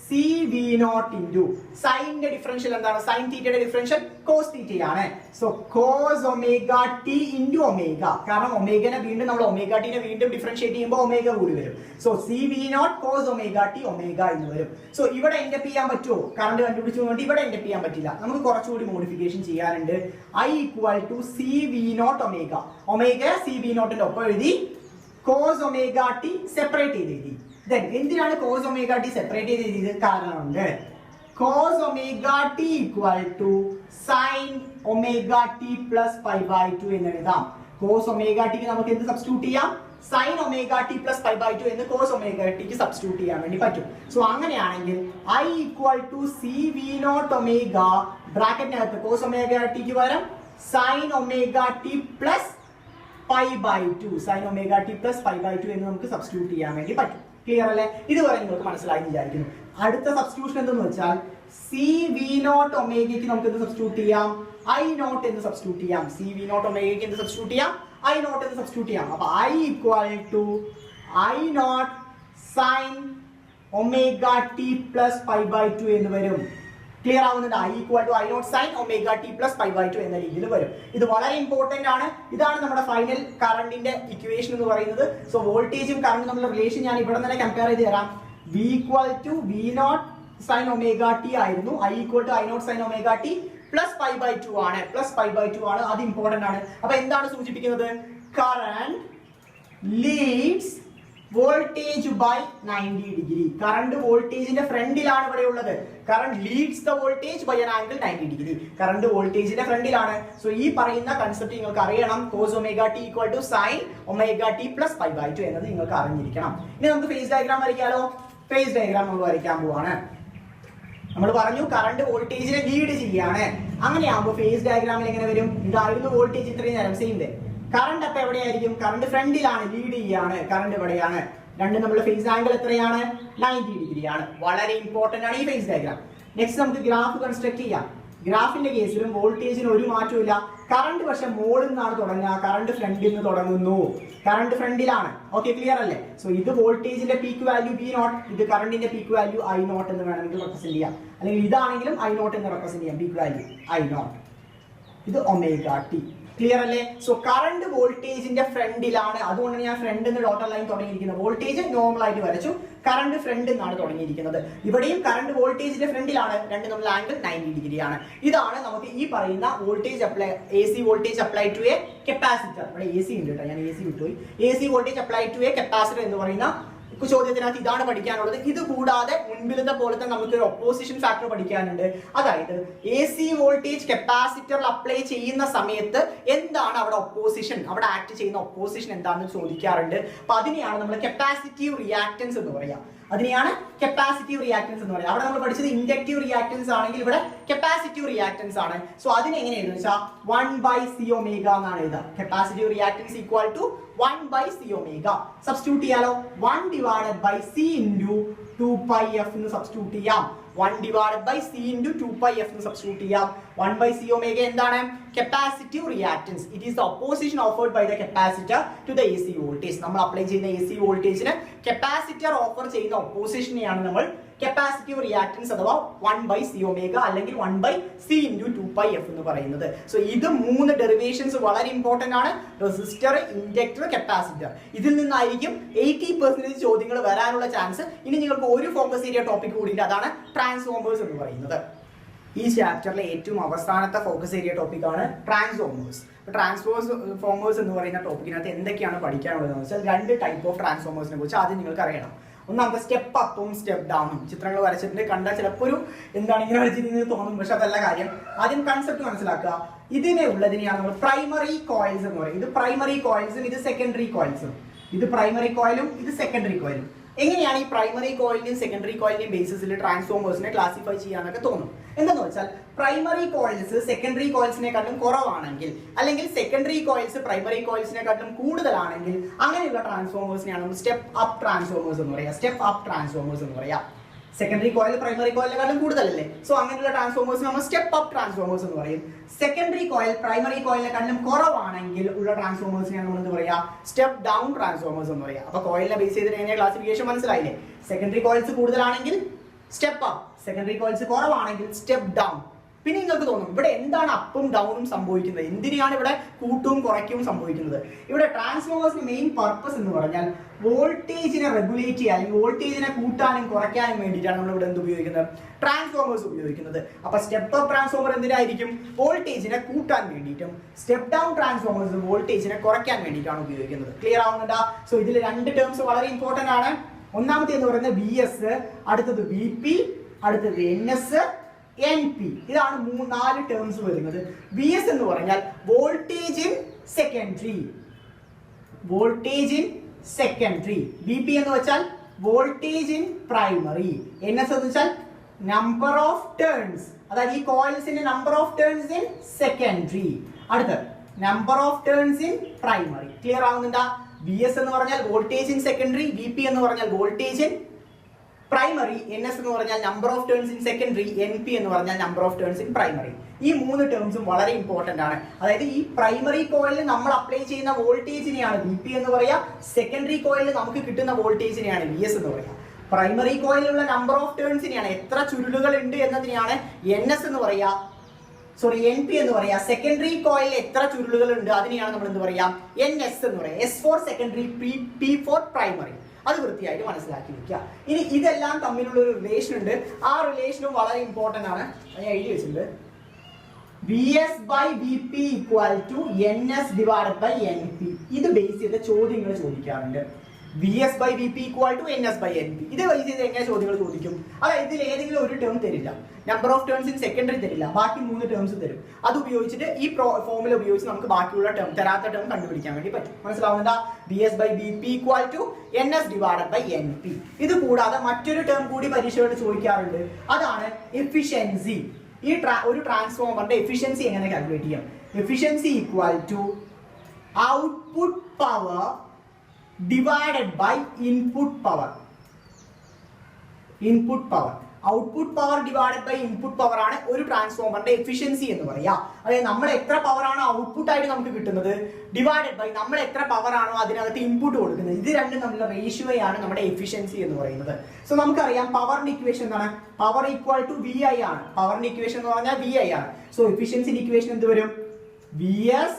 CV0 × സൈനിന്റെ ഡിഫറൻഷ്യൽ എന്താണ്, സൈൻ തീറ്റയുടെ ഡിഫറൻഷ്യൽ കോസ് തീറ്റയാണ്. So cos omega t × omega. കാരണം ഒമേഗനെ വീണ്ടും നമ്മൾ ഒമേഗ ടിനെ വീണ്ടും ഡിഫറൻഷിയേറ്റ് ചെയ്യുമ്പോൾ ഒമേഗ കൂടി വരും. So CV0 cos omega t omega എന്ന് വരും. സോ ഇവിടെ എൻഡപ്പ് ചെയ്യാൻ പറ്റുമോ, കറണ്ട് കണ്ടുപിടിച്ചുകൊണ്ട് ഇവിടെ എൻഡപ്പ് ചെയ്യാൻ പറ്റില്ല. നമുക്ക് കുറച്ചുകൂടി മോഡിഫിക്കേഷൻ ചെയ്യാനുണ്ട്. I = CV0 omega. Omega CV0 ന്റെ ഒപ്പം എഴുതി, കോസ് ഒമേഗ t സെപ്പറേറ്റ് ചെയ്ത് എഴുതി. Then എന്തിനാണ് കോസ് ഒമേഗ ടി സെപ്പറേറ്റ് ചെയ്ത് എഴുതിയത്, കാരണമുണ്ട്. Cos omega t = sine omega t plus π/2 എന്ന് എഴുതാം. കോസ് ഒമേഗ ടിക്ക് നമുക്ക് എന്ത് സബ്സ്റ്റിറ്റ്യൂട്ട് ചെയ്യാം, സൈൻ ഒമേഗ ടി പ്ലസ് π/2 എന്ന് കോസ് ഒമേഗ ടിക്ക് സബ്സ്റ്റിറ്റ്യൂട്ട് ചെയ്യാൻ വേണ്ടി പറ്റും. സോ അങ്ങനെയാണെങ്കിൽ I = CV0 ഒമേഗ ബ്രാക്കറ്റിനകത്ത് കോസ് ഒമേഗ ടിക്ക് പകരം sine omega t plus π/2, sine omega t plus π/2 എന്ന് നമുക്ക് സബ്സ്റ്റിറ്റ്യൂട്ട് ചെയ്യാൻ വേണ്ടി പറ്റും. ക്ലിയർ അല്ലേ? ഇതുവരെ നിങ്ങൾക്ക് മനസ്സിലായി വിചാരിക്കുന്നു. അടുത്ത സബ്സ്റ്റിറ്റ്യൂഷൻ എന്തെന്ന് വെച്ചാൽ CV0 ഒമേഗയ്ക്ക് നമുക്ക് എന്ത് സബ്സ്റ്റിറ്റ്യൂട്ട് ചെയ്യാം, I0 എന്ന് സബ്സ്റ്റിറ്റ്യൂട്ട് ചെയ്യാം. CV0 ഒമേഗയ്ക്ക് എന്ത് സബ്സ്റ്റിറ്റ്യൂട്ട് ചെയ്യാം, I0 എന്ന് സബ്സ്റ്റിറ്റ്യൂട്ട് ചെയ്യാം. അപ്പൊ I = I0 sin omega t plus π/2 എന്ന് വരും. ക്ലിയർ ആവുന്നുണ്ട്. I = I0 sin omega t plus π/2 എന്ന രീതിയിൽ വരും. ഇത് വളരെ ഇമ്പോർട്ടന്റ് ആണ്. ഇതാണ് നമ്മുടെ ഫൈനൽ കറണ്ടിന്റെ ഇക്വേഷൻ എന്ന് പറയുന്നത്. സോ വോൾട്ടേജും കറണ്ടും തമ്മിലുള്ള റിലേഷൻ ഞാൻ ഇവിടെ തന്നെ കമ്പയർ ചെയ്ത് തരാം. V = V0 sin omega T ആയിരുന്നു. I = I0 sin omega t plus π/2 ആണ്. പ്ലസ് π/2 ആണ്, അത് ഇമ്പോർട്ടന്റ് ആണ്. അപ്പൊ എന്താണ് സൂചിപ്പിക്കുന്നത്, current leads voltage by 90°. Current വോൾട്ടേജിന്റെ ഫ്രണ്ടിലാണ് ഇവിടെ ഉള്ളത്. Current leads the voltage by an angle 90°. Current വോൾട്ടേജിന്റെ ഫ്രണ്ടിലാണ്. സോ ഈ പറയുന്ന കൺസെപ്റ്റ് നിങ്ങൾക്ക് അറിയണം. Cos omega t = sine omega t plus π/2 എന്നത് നിങ്ങൾക്ക് അറിഞ്ഞിരിക്കണം. ഇനി നമുക്ക് ഫേസ് ഡയഗ്രാം വരയ്ക്കാലോ. ഫേസ് ഡയഗ്രാം നമ്മൾ വരയ്ക്കാൻ പോവാണ്. നമ്മൾ പറഞ്ഞു കറണ്ട് വോൾട്ടേജിനെ ലീഡ് ചെയ്യാണ്. അങ്ങനെയാകുമ്പോൾ ഫേസ് ഡയഗ്രാമിൽ എങ്ങനെ വരും, ഇതായിരുന്നു വോൾട്ടേജ് ഇത്രയും നേരം സെയിം. കറണ്ട് അപ്പൊ എവിടെയായിരിക്കും, കറണ്ട് ഫ്രണ്ടിലാണ്, ലീഡ് ചെയ്യാണ്. കറണ്ട് എവിടെയാണ്, രണ്ടും നമ്മുടെ ഫേസ് ആംഗിൾ എത്രയാണ്, 90° ആണ്. വളരെ ഇമ്പോർട്ടന്റ് ആണ് ഈ ഫേസ് ഡയഗ്രാം. നെക്സ്റ്റ് നമുക്ക് ഗ്രാഫ് കൺസ്ട്രക്ട് ചെയ്യാം. ഗ്രാഫിന്റെ കേസിലും വോൾട്ടേജിന് ഒരു മാറ്റമില്ല. കറണ്ട് പക്ഷെ മോളിൽ നിന്നാണ് തുടങ്ങുക, കറണ്ട് ഫ്രണ്ടിൽ നിന്ന് തുടങ്ങുന്നു. കറണ്ട് ഫ്രണ്ടിലാണ്. ഓക്കെ, ക്ലിയർ അല്ലേ? സോ ഇത് വോൾട്ടേജിന്റെ പീക്ക് വാല്യൂ V0, ഇത് കറണ്ടിന്റെ പീക്ക് വാല്യൂ I0 എന്ന് വേണമെങ്കിൽ റെപ്രസെന്റ് ചെയ്യാം. അല്ലെങ്കിൽ ഇതാണെങ്കിലും I0 എന്ന് റെപ്രസെന്റ് ചെയ്യാം. പീക്ക് വാല്യൂ I0, ഇത് ഒമേഗ ടി. ക്ലിയർ അല്ലേ? സോ കറണ്ട് വോൾട്ടേജിന്റെ ഫ്രണ്ടിലാണ്, അതുകൊണ്ടാണ് ഞാൻ ഫ്രണ്ട് എന്ന് ഡോട്ടർ ലൈൻ തുടങ്ങിയിരിക്കുന്നത്. വോൾട്ടേജ് നോർമൽ ആയിട്ട് വരച്ചു, കറണ്ട് ഫ്രണ്ട് എന്നാണ് തുടങ്ങിയിരിക്കുന്നത്. ഇവിടെയും കറണ്ട് വോൾട്ടേജിന്റെ ഫ്രണ്ടിലാണ്, രണ്ട് നമ്മൾ ആംഗിൾ 90 ഡിഗ്രി ആണ്. ഇതാണ് നമുക്ക് ഈ പറയുന്ന voltage apply, AC voltage apply to a capacitor. ഇവിടെ AC ഉണ്ട് കേട്ടോ, ഞാൻ AC വിട്ടുപോയി. AC voltage apply to a capacitor എന്ന് പറയുന്ന ചോദ്യത്തിനകത്ത് ഇതാണ് പഠിക്കാനുള്ളത്. ഇത് കൂടാതെ മുൻപിലത്തെ പോലത്തെ നമുക്ക് ഒരു ഒപ്പോസിഷൻ ഫാക്ടർ പഠിക്കാനുണ്ട്. അതായത് AC വോൾട്ടേജ് കപ്പാസിറ്ററിൽ അപ്ലൈ ചെയ്യുന്ന സമയത്ത് എന്താണ് അവിടെ ഒപ്പോസിഷൻ, അവിടെ ആക്ട് ചെയ്യുന്ന ഒപ്പോസിഷൻ എന്താണെന്ന് ചോദിക്കാറുണ്ട്. അപ്പൊ അതിനെയാണ് നമ്മൾ കപ്പാസിറ്റീവ് റിയാക്ടൻസ് എന്ന് പറയാം. അതിനെയാണ് കപ്പാസിറ്റീവ് റിയാക്ടൻസ് എന്ന് പറയുക. അവിടെ നമ്മൾ പഠിച്ചത് ഇൻഡക്റ്റീവ് റിയാക്ടൻസ് ആണെങ്കിൽ ഇവിടെ കപ്പാസിറ്റീവ് റിയാക്ടൻസ് ആണ്. സോ അതിനെ എങ്ങനെ എഴുതുക വെച്ചാൽ 1/C ഒമേഗ എന്നാണ് എഴുതുക. Capacitive reactance equal to 1/C omega. Substitute ചെയ്യാലോ, 1/C ഇൻറ്റു 2πf എന്ന് സബ്സ്റ്റിറ്റ്യൂട്ട് ചെയ്യാം. 1/C ഇൻറ്റു 2πf എന്ന് സബ്സ്റ്റിറ്റ്യൂട്ട് ചെയ്യാം. 1/C ഒമേഗ എന്താണ്? Capacitive reactance. It is the opposition offered by the capacitor to the AC voltage. നമ്മൾ apply ചെയ്യുന്ന AC വോൾട്ടേജിന് capacitor offer ചെയ്യുന്ന ഒപ്പോസിഷനെയാണ് നമ്മൾ കപ്പാസിറ്റീവ് റിയാക്ടൻസ് അഥവാ 1/C ഒമേഗ അല്ലെങ്കിൽ 1/C ഇൻറ്റു 2πf എന്ന് പറയുന്നത്. സോ ഇത് 3 ഡെറിവേഷൻസ് വളരെ ഇമ്പോർട്ടന്റ് ആണ്. Resistor, inductor, capacitor. ഇതിൽ നിന്നായിരിക്കും 80% ചോദ്യങ്ങൾ വരാനുള്ള ചാൻസ്. ഇനി നിങ്ങൾക്ക് ഒരു ഫോക്കസ് ഏരിയ ടോപ്പിക് കൂടിയുണ്ട്, അതാണ് ട്രാൻസ്ഫോമേഴ്സ് എന്ന് പറയുന്നത്. ഈ ചാപ്റ്ററിലെ ഏറ്റവും അവസാനത്തെ ഫോക്കസ് ഏരിയ ടോപ്പിക്കാണ് ട്രാൻസ്ഫോമേഴ്സ്. ട്രാൻസ്ഫോമേഴ്സ് എന്ന് പറയുന്ന ടോപ്പിക്കിനകത്ത് എന്തൊക്കെയാണ് പഠിക്കാനുള്ളതെന്ന് വെച്ചാൽ 2 ടൈപ്പ് ഓഫ് ട്രാൻസ്ഫോമേഴ്സിനെ കുറിച്ച് ആദ്യം നിങ്ങൾക്ക് അറിയണം. ഒന്നാമത്തെ സ്റ്റെപ്പ് അപ്പും സ്റ്റെപ്പ് ഡൗണും. ചിത്രങ്ങൾ വരച്ചിട്ടുണ്ട്, കണ്ടാൽ ചിലപ്പോൾ ഒരു എന്താണ് ഇങ്ങനെ വരച്ചിരിക്കുന്നത് തോന്നും, പക്ഷെ അതല്ല കാര്യം. ആദ്യം കൺസെപ്റ്റ് മനസ്സിലാക്കുക. ഇതിനെ ഉള്ളതിനെയാണ് നമ്മൾ പ്രൈമറി കോയിൽസ് എന്ന് പറയും. ഇത് പ്രൈമറി കോയിൽസും ഇത് സെക്കൻഡറി കോയിൽസും. ഇത് പ്രൈമറി കോയിലും ഇത് സെക്കൻഡറി കോയിലും. എങ്ങനെയാണ് ഈ പ്രൈമറി കോയിലിന്റെയും സെക്കൻഡറി കോയിലിന്റെയും ബേസിസിൽ ട്രാൻസ്ഫോമേഴ്സിനെ ക്ലാസിഫൈ ചെയ്യാനൊക്കെ തോന്നും. എന്താന്ന് വെച്ചാൽ പ്രൈമറി കോയിൽസ് സെക്കൻഡറി കോയിൽസിനെക്കാട്ടും കുറവാണെങ്കിൽ, അല്ലെങ്കിൽ സെക്കൻഡറി കോയിൽസ് പ്രൈമറി കോയിൽസിനെക്കാട്ടും കൂടുതലാണെങ്കിൽ, അങ്ങനെയുള്ള ട്രാൻസ്ഫോമേഴ്സിനെയാണ് നമ്മൾ സ്റ്റെപ്പ് അപ്പ് ട്രാൻസ്ഫോമേഴ്സ് എന്ന് പറയാം. സ്റ്റെപ്പ് അപ്പ് ട്രാൻസ്ഫോമേഴ്സ് എന്ന് പറയാം. സെക്കൻഡറി കോയിൽ പ്രൈമറി കോയിലിനെക്കാട്ടും കൂടുതലല്ലേ, സോ അങ്ങനെയുള്ള ട്രാൻസ്ഫോമേഴ്സ് നമ്മൾ സ്റ്റെപ്പ് അപ്പ് ട്രാൻസ്ഫോമേഴ്സ് എന്ന് പറയും. സെക്കൻഡറി കോയിൽ പ്രൈമറി കോയിലിനെക്കാളും കുറവാണെങ്കിൽ ഉള്ള ട്രാൻസ്ഫോമേഴ്സിനെ നമ്മൾ എന്ത് പറയാം? സ്റ്റെപ്പ് ഡൗൺ ട്രാൻസ്ഫോമേഴ്സ് എന്ന് പറയാം. അപ്പൊ കോയിലിനെ ബേസ് ചെയ്തിട്ട് എങ്ങനെ ക്ലാസിഫിക്കേഷൻ മനസ്സിലായില്ലേ? സെക്കൻഡറി കോയിൽസ് കൂടുതലാണെങ്കിൽ സ്റ്റെപ്പ് അപ്പ്, സെക്കൻഡറി കോയിൽസ് കുറവാണെങ്കിൽ സ്റ്റെപ്പ് ഡൗൺ. പിന്നെ നിങ്ങൾക്ക് തോന്നും ഇവിടെ എന്താണ് അപ്പും ഡൗണും സംഭവിക്കുന്നത്, എന്തിനാണ് ഇവിടെ കൂട്ടും കുറയ്ക്കും സംഭവിക്കുന്നത്? ഇവിടെ ട്രാൻസ്ഫോമേഴ്സിന്റെ മെയിൻ പർപ്പസ് എന്ന് പറഞ്ഞാൽ വോൾട്ടേജിനെ റെഗുലേറ്റ് ചെയ്യാൻ, അല്ലെങ്കിൽ വോൾട്ടേജിനെ കൂട്ടാനും കുറയ്ക്കാനും വേണ്ടിയിട്ടാണ് നമ്മൾ ഇവിടെ എന്ത് ഉപയോഗിക്കുന്നത്? ട്രാൻസ്ഫോമേഴ്സ് ഉപയോഗിക്കുന്നത്. അപ്പൊ സ്റ്റെപ്പ് അപ്പ് ട്രാൻസ്ഫോമർ എന്തിനായിരിക്കും? വോൾട്ടേജിനെ കൂട്ടാൻ വേണ്ടിയിട്ടും. സ്റ്റെപ്പ് ഡൗൺ ട്രാൻസ്ഫോമേഴ്സ് വോൾട്ടേജിനെ കുറയ്ക്കാൻ വേണ്ടിയിട്ടാണ് ഉപയോഗിക്കുന്നത്. ക്ലിയർ ആവുന്നുണ്ടോ? സോ ഇതിൽ 2 ടേംസ് വളരെ ഇമ്പോർട്ടന്റ് ആണ്. ഒന്നാമത്തെ എന്ന് പറയുന്നത് VS, അടുത്തത് VP, അടുത്തത് NS, NP. ഇതാണ് 4 ടേംസ് വരുന്നത്. VS എന്ന് പറഞ്ഞാൽ voltage in secondary, voltage in secondary. VP എന്ന് വെച്ചാൽ വോൾട്ടേജ് ഇൻ പ്രൈമറി. NS എന്ന് വെച്ചാൽ നമ്പർ ഓഫ് ടേൺസ്, അതായത് ഈ കോയിൽസിന്റെ number of turns in secondary. അടുത്ത number of turns in primary. Clear ആവുന്നുണ്ടോ? VS എന്ന് പറഞ്ഞാൽ വോൾട്ടേജ് ഇൻ സെക്കൻഡറി, VP എന്ന് പറഞ്ഞാൽ വോൾട്ടേജ് ഇൻ പ്രൈമറി, NS എന്ന് പറഞ്ഞാൽ number of turns in secondary, NP എന്ന് പറഞ്ഞാൽ number of turns in primary. ഈ 3 ടേംസും വളരെ ഇമ്പോർട്ടന്റ് ആണ്. അതായത് ഈ പ്രൈമറി കോയിലിൽ നമ്മൾ അപ്ലൈ ചെയ്യുന്ന വോൾട്ടേജിനെയാണ് VP എന്ന് പറയാ, സെക്കൻഡറി കോയിലിൽ നമുക്ക് കിട്ടുന്ന വോൾട്ടേജിനെയാണ് VS എന്ന് പറയാ. പ്രൈമറി കോയിലുള്ള നമ്പർ ഓഫ് ടേൺസിനെയാണ്, എത്ര ചുരുളുകൾ ഉണ്ട് എന്നതിനെയാണ് NS എന്ന് പറയാ, സോറി NP എന്ന് പറയാ. സെക്കൻഡറി കോയിലിൽ എത്ര ചുരുളുകൾ ഉണ്ട് അതിനെയാണ് നമ്മൾ എന്ത് പറയാ? NS എന്ന് പറയാം. S four secondary, P for primary. അത് വൃത്തിയായിട്ട് മനസ്സിലാക്കി വെക്കുക. ഇനി ഇതെല്ലാം തമ്മിലുള്ള ഒരു റിലേഷൻ ഉണ്ട്. ആ റിലേഷനും വളരെ ഇമ്പോർട്ടന്റ് ആണ്. ഞാൻ എഴുതി വെച്ചിട്ടുണ്ട്. VS/VP = NS / NP. ഇത് ബേസ് ചെയ്ത ചോദ്യങ്ങൾ ചോദിക്കാറുണ്ട്. VS/VP = NS/NP. ഇത് ബേസ് ചെയ്ത് എങ്ങനെ ചോദ്യങ്ങൾ ചോദിക്കും? അതായത് ഇതിൽ ഏതെങ്കിലും ഒരു ടേം തരില്ല, number of turns in secondary തരില്ല, ബാക്കി 3 ടേംസ് തരും. അത് ഉപയോഗിച്ചിട്ട് ഈ ഫോർമുല ഉപയോഗിച്ച് നമുക്ക് ബാക്കിയുള്ള ടേം, തരാത്ത ടേം കണ്ടുപിടിക്കാൻ വേണ്ടി പറ്റും. മനസ്സിലാവുന്നുണ്ടോ? VS/VP = NS / NP. ഇത് കൂടാതെ മറ്റൊരു ടേം കൂടി പരീക്ഷയോട് ചോദിക്കാറുണ്ട്. അതാണ് എഫിഷ്യൻസി. ഈ ഒരു ട്രാൻസ്ഫോമറിന്റെ എഫിഷ്യൻസി എങ്ങനെ കാൽക്കുലേറ്റ് ചെയ്യാം? Efficiency = output power divided by input power. Input power, output power divided by input power ആണ് ഒരു ട്രാൻസ്ഫോമറിന്റെ എഫിഷ്യൻസി എന്ന് പറയാ. അതായത് നമ്മൾ എത്ര പവർ ആണോ ഔട്ട്പുട്ട് ആയിട്ട് നമുക്ക് കിട്ടുന്നത്, ഡിവൈഡഡ് ബൈ നമ്മൾ എത്ര പവർ ആണോ അതിനകത്ത് ഇൻപുട്ട് കൊടുക്കുന്നത്, ഇത് രണ്ടും തമ്മിലുള്ള റേഷ്യോയാണ് നമ്മുടെ എഫിഷ്യൻസി എന്ന് പറയുന്നത്. സോ നമുക്കറിയാം പവറിന്റെ ഇക്വേഷൻ എന്താണ്? പവർ = VI ആണ്. പവറിന്റെ ഇക്വേഷൻ എന്ന് പറഞ്ഞാൽ VI ആണ്. സോ എഫിഷ്യൻസിന്റെ ഇക്വേഷൻ എന്ത് വരും? VS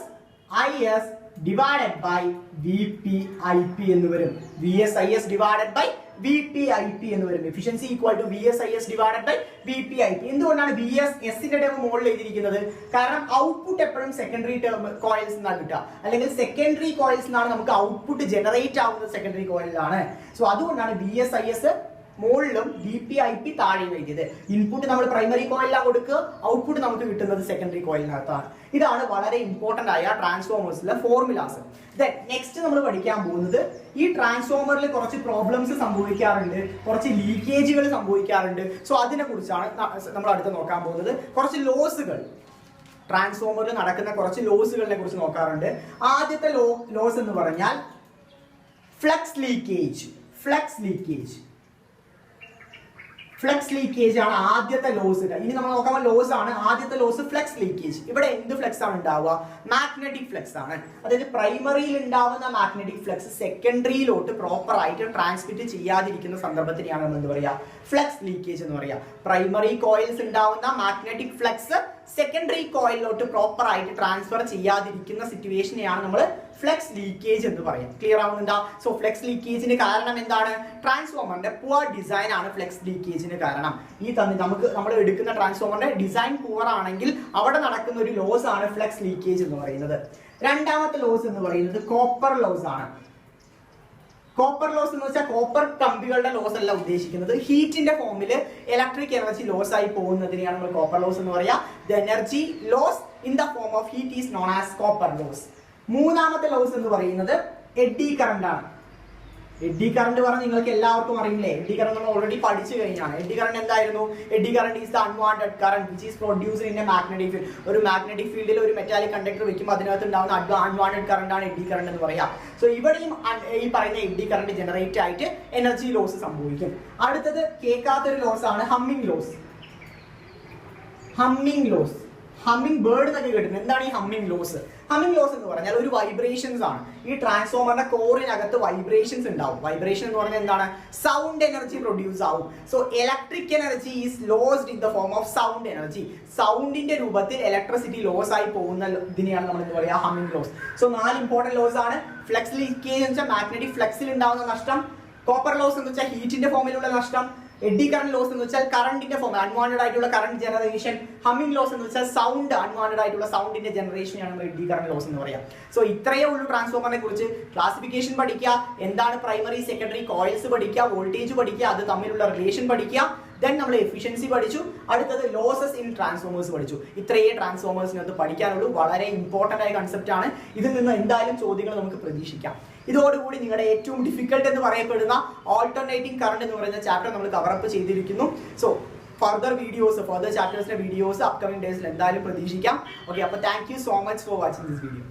IS divided by VPIP എന്ന് വരും. VSIS divided by VPIP എന്ന് വരും. Efficiency equal to VSIS divided by VPIP. എന്തുകൊണ്ടാണ് VSS ന്റെ ടേം മുകളിൽ എഴുതിയിരിക്കുന്നത്? കാരണം ഔട്ട്പുട്ട് എപ്പോഴും സെക്കൻഡറി ടേം കോയിൽസ് നിന്നാണ് കിട്ടുക, അല്ലെങ്കിൽ സെക്കൻഡറി കോയിൽസ് നിന്നാണ് നമുക്ക് ഔട്ട്പുട്ട് ജനറേറ്റ് ആവുന്നത് സെക്കൻഡറി കോയിലാണ്. സോ അതുകൊണ്ടാണ് VSIS മുകളിലും VPIP താഴെയും എഴുതിയത്. ഇൻപുട്ട് നമ്മൾ പ്രൈമറി കോയിലാണ് കൊടുക്കുക, ഔട്ട്പുട്ട് നമുക്ക് കിട്ടുന്നത് സെക്കൻഡറി കോയിലിനകത്താണ്. ഇതാണ് വളരെ ഇമ്പോർട്ടന്റ് ആയ ട്രാൻസ്ഫോമേഴ്സിലെ ഫോർമുലാസ്. നെക്സ്റ്റ് നമ്മൾ പഠിക്കാൻ പോകുന്നത് ഈ ട്രാൻസ്ഫോമറിൽ കുറച്ച് പ്രോബ്ലംസ് സംഭവിക്കാറുണ്ട്, കുറച്ച് ലീക്കേജുകൾ സംഭവിക്കാറുണ്ട്. സോ അതിനെ കുറിച്ചാണ് നമ്മൾ അടുത്ത് നോക്കാൻ പോകുന്നത്. കുറച്ച് ലോസുകൾ, ട്രാൻസ്ഫോമറിൽ നടക്കുന്ന കുറച്ച് ലോസുകളെ കുറിച്ച് നോക്കാറുണ്ട്. ആദ്യത്തെ ലോസ് എന്ന് പറഞ്ഞാൽ ഫ്ലക്സ് ലീക്കേജ്. ഫ്ലക്സ് ലീക്കേജ് ആണ് ആദ്യത്തെ ലോസ്. ഇനി നമ്മൾ നോക്കാൻ ലോസ് ആണ്. ആദ്യത്തെ ലോസ് ഫ്ലക്സ് ലീക്കേജ്. ഇവിടെ എന്ത് ഫ്ലക്സ് ആണ് ഉണ്ടാവുക? മാഗ്നറ്റിക് ഫ്ലക്സ് ആണ്. അതായത് പ്രൈമറിയിൽ ഉണ്ടാവുന്ന മാഗ്നറ്റിക് ഫ്ലക്സ് സെക്കൻഡറിയിലോട്ട് പ്രോപ്പർ ആയിട്ട് ട്രാൻസ്മിറ്റ് ചെയ്യാതിരിക്കുന്ന സന്ദർഭത്തിനെയാണ് നമ്മൾ എന്ത് പറയുക? ഫ്ലക്സ് ലീക്കേജ് എന്ന് പറയുക. പ്രൈമറി കോയിൽസ് ഉണ്ടാവുന്ന മാഗ്നറ്റിക് ഫ്ലക്സ് സെക്കൻഡറി കോയിലിലോട്ട് പ്രോപ്പർ ആയിട്ട് ട്രാൻസ്ഫർ ചെയ്യാതിരിക്കുന്ന സിറ്റുവേഷനെയാണ് നമ്മൾ ഫ്ലക്സ് ലീക്കേജ് എന്ന് പറയാം. ക്ലിയർ ആവുന്നുണ്ടോ? സോ ഫ്ലക്സ് ലീക്കേജിന് കാരണം എന്താണ്? ട്രാൻസ്ഫോമറിന്റെ പുവർ ഡിസൈൻ ആണ് ഫ്ലക്സ് ലീക്കേജിന് കാരണം. നമ്മൾ എടുക്കുന്ന ട്രാൻസ്ഫോമറിന്റെ ഡിസൈൻ പുവർ ആണെങ്കിൽ അവിടെ നടക്കുന്ന ഒരു ലോസ് ആണ് ഫ്ലക്സ് ലീക്കേജ് എന്ന് പറയുന്നത്. രണ്ടാമത്തെ ലോസ് എന്ന് പറയുന്നത് കോപ്പർ ലോസ് ആണ്. കോപ്പർ ലോസ് എന്ന് വെച്ചാൽ കോപ്പർ കമ്പികളുടെ ലോസ് അല്ല ഉദ്ദേശിക്കുന്നത്. ഹീറ്റിന്റെ ഫോമിൽ ഇലക്ട്രിക് എനർജി ലോസ് ആയി പോകുന്നതിനെയാണ് നമ്മൾ കോപ്പർ ലോസ് എന്ന് പറയാ. The energy loss in the form of heat is known as copper loss. മൂന്നാമത്തെ ലോസ് എന്ന് പറയുന്നത് എഡ്ഡി കറണ്ട് ആണ്. എഡ്ഡി കറണ്ട് പറഞ്ഞാൽ നിങ്ങൾക്ക് എല്ലാവർക്കും അറിയില്ലേ? എഡ്ഡി കറണ്ട് നമ്മൾ ഓൾറെഡി പഠിച്ചു കഴിഞ്ഞാണ്. എഡ്ഡി കറണ്ട് എന്തായിരുന്നു? Eddy current is the unwanted current which is produced in a magnetic field. ഒരു മാഗ്നറ്റിക് ഫീൽഡിൽ ഒരു മെറ്റാലിക് കണ്ടക്ടർ വെക്കുമ്പോൾ അതിനകത്ത് ഉണ്ടാവുന്ന അൺവാണ്ടഡ് കറണ്ട് ആണ് എഡ്ഡി കറണ്ട് എന്ന് പറയാം. സോ ഇവിടെയും ഈ പറയുന്ന എഡ്ഡി കറണ്ട് ജനറേറ്റ് ആയിട്ട് എനർജി ലോസ് സംഭവിക്കും. അടുത്തത് കേൾക്കാത്തൊരു ലോസ് ആണ് ഹമ്മിങ് ലോസ്. ഹമ്മിങ് ബേർഡ് എന്നൊക്കെ കേട്ടിട്ടുണ്ട്. എന്താണ് ഈ ഹമ്മിങ് ലോസ്? ഹമ്മിങ് ലോസ് എന്ന് പറഞ്ഞാൽ ഒരു വൈബ്രേഷൻസ് ആണ്. ഈ ട്രാൻസ്ഫോമറിന്റെ കോറിനകത്ത് വൈബ്രേഷൻസ് ഉണ്ടാവും. വൈബ്രേഷൻ എന്ന് പറഞ്ഞാൽ എന്താണ്? സൗണ്ട് എനർജി പ്രൊഡ്യൂസ് ആവും. So electric energy is lossed in the form of sound energy. സൗണ്ടിന്റെ രൂപത്തിൽ ഇലക്ട്രിസിറ്റി ലോസ് ആയി പോകുന്ന ഇതിനെയാണ് നമ്മൾ എന്ത് പറയുക? Humming loss. So 4 important loss ആണ്. ഫ്ലക്സ് ലീക്കേജ് എന്ന് വെച്ചാൽ മാഗ്നറ്റിക് ഫ്ലക്സിൽ ഉണ്ടാവുന്ന നഷ്ടം, കോപ്പർ ലോസ് എന്ന് വെച്ചാൽ ഹീറ്റിന്റെ ഫോമിലുള്ള നഷ്ടം, എഡ്ഡി കറണ്ട് ലോസ് എന്ന് വെച്ചാൽ കറണ്ടിന്റെ ഫോം അൺവാണ്ടഡ് ആയിട്ടുള്ള കറണ്ട് ജനറേഷൻ, ഹമ്മിങ് ലോസ് എന്ന് വെച്ചാൽ സൗണ്ട് അൺവാണ്ടഡ് ആയിട്ടുള്ള സൗണ്ടിന്റെ ജനറേഷനെയാണ് നമ്മൾ എഡ്ഡി കറണ്ട് ലോസ് എന്ന് പറയാം. സോ ഇത്രയേ ഉള്ളൂ ട്രാൻസ്ഫോമറിനെ കുറിച്ച്. ക്ലാസിഫിക്കേഷൻ പഠിക്കുക, എന്താണ് പ്രൈമറി സെക്കൻഡറി കോയിൽസ് പഠിക്കുക, വോൾട്ടേജ് പഠിക്കുക, അത് തമ്മിലുള്ള റിലേഷൻ പഠിക്കുക. ദെൻ നമ്മൾ എഫിഷ്യൻസി പഠിച്ചു. അടുത്തത് ലോസസ് ഇൻ ട്രാൻസ്ഫോമേഴ്സ് പഠിച്ചു. ഇത്രയേ ട്രാൻസ്ഫോമേഴ്സിനകത്ത് പഠിക്കാനുള്ളൂ. വളരെ ഇമ്പോർട്ടന്റ് ആയ കൺസെപ്റ്റ് ആണ്. ഇതിൽ നിന്ന് എന്തായാലും ചോദ്യങ്ങൾ നമുക്ക് പ്രതീക്ഷിക്കാം. ഇതോടുകൂടി നിങ്ങളുടെ ഏറ്റവും ഡിഫിക്കൽട്ട് എന്ന് പറയപ്പെടുന്ന ഓൾട്ടർനേറ്റിംഗ് കറണ്ട് എന്ന് പറയുന്ന ചാപ്റ്റർ നമ്മൾ കവറപ്പ് ചെയ്തിരിക്കുന്നു. സോ ഫർദർ ചാപ്റ്റേഴ്സിന്റെ വീഡിയോസ് അപ്കമിംഗ് ഡേയ്സിൽ എന്തായാലും പ്രതീക്ഷിക്കാം. ഓക്കെ, അപ്പോൾ thank you so much for watching this video.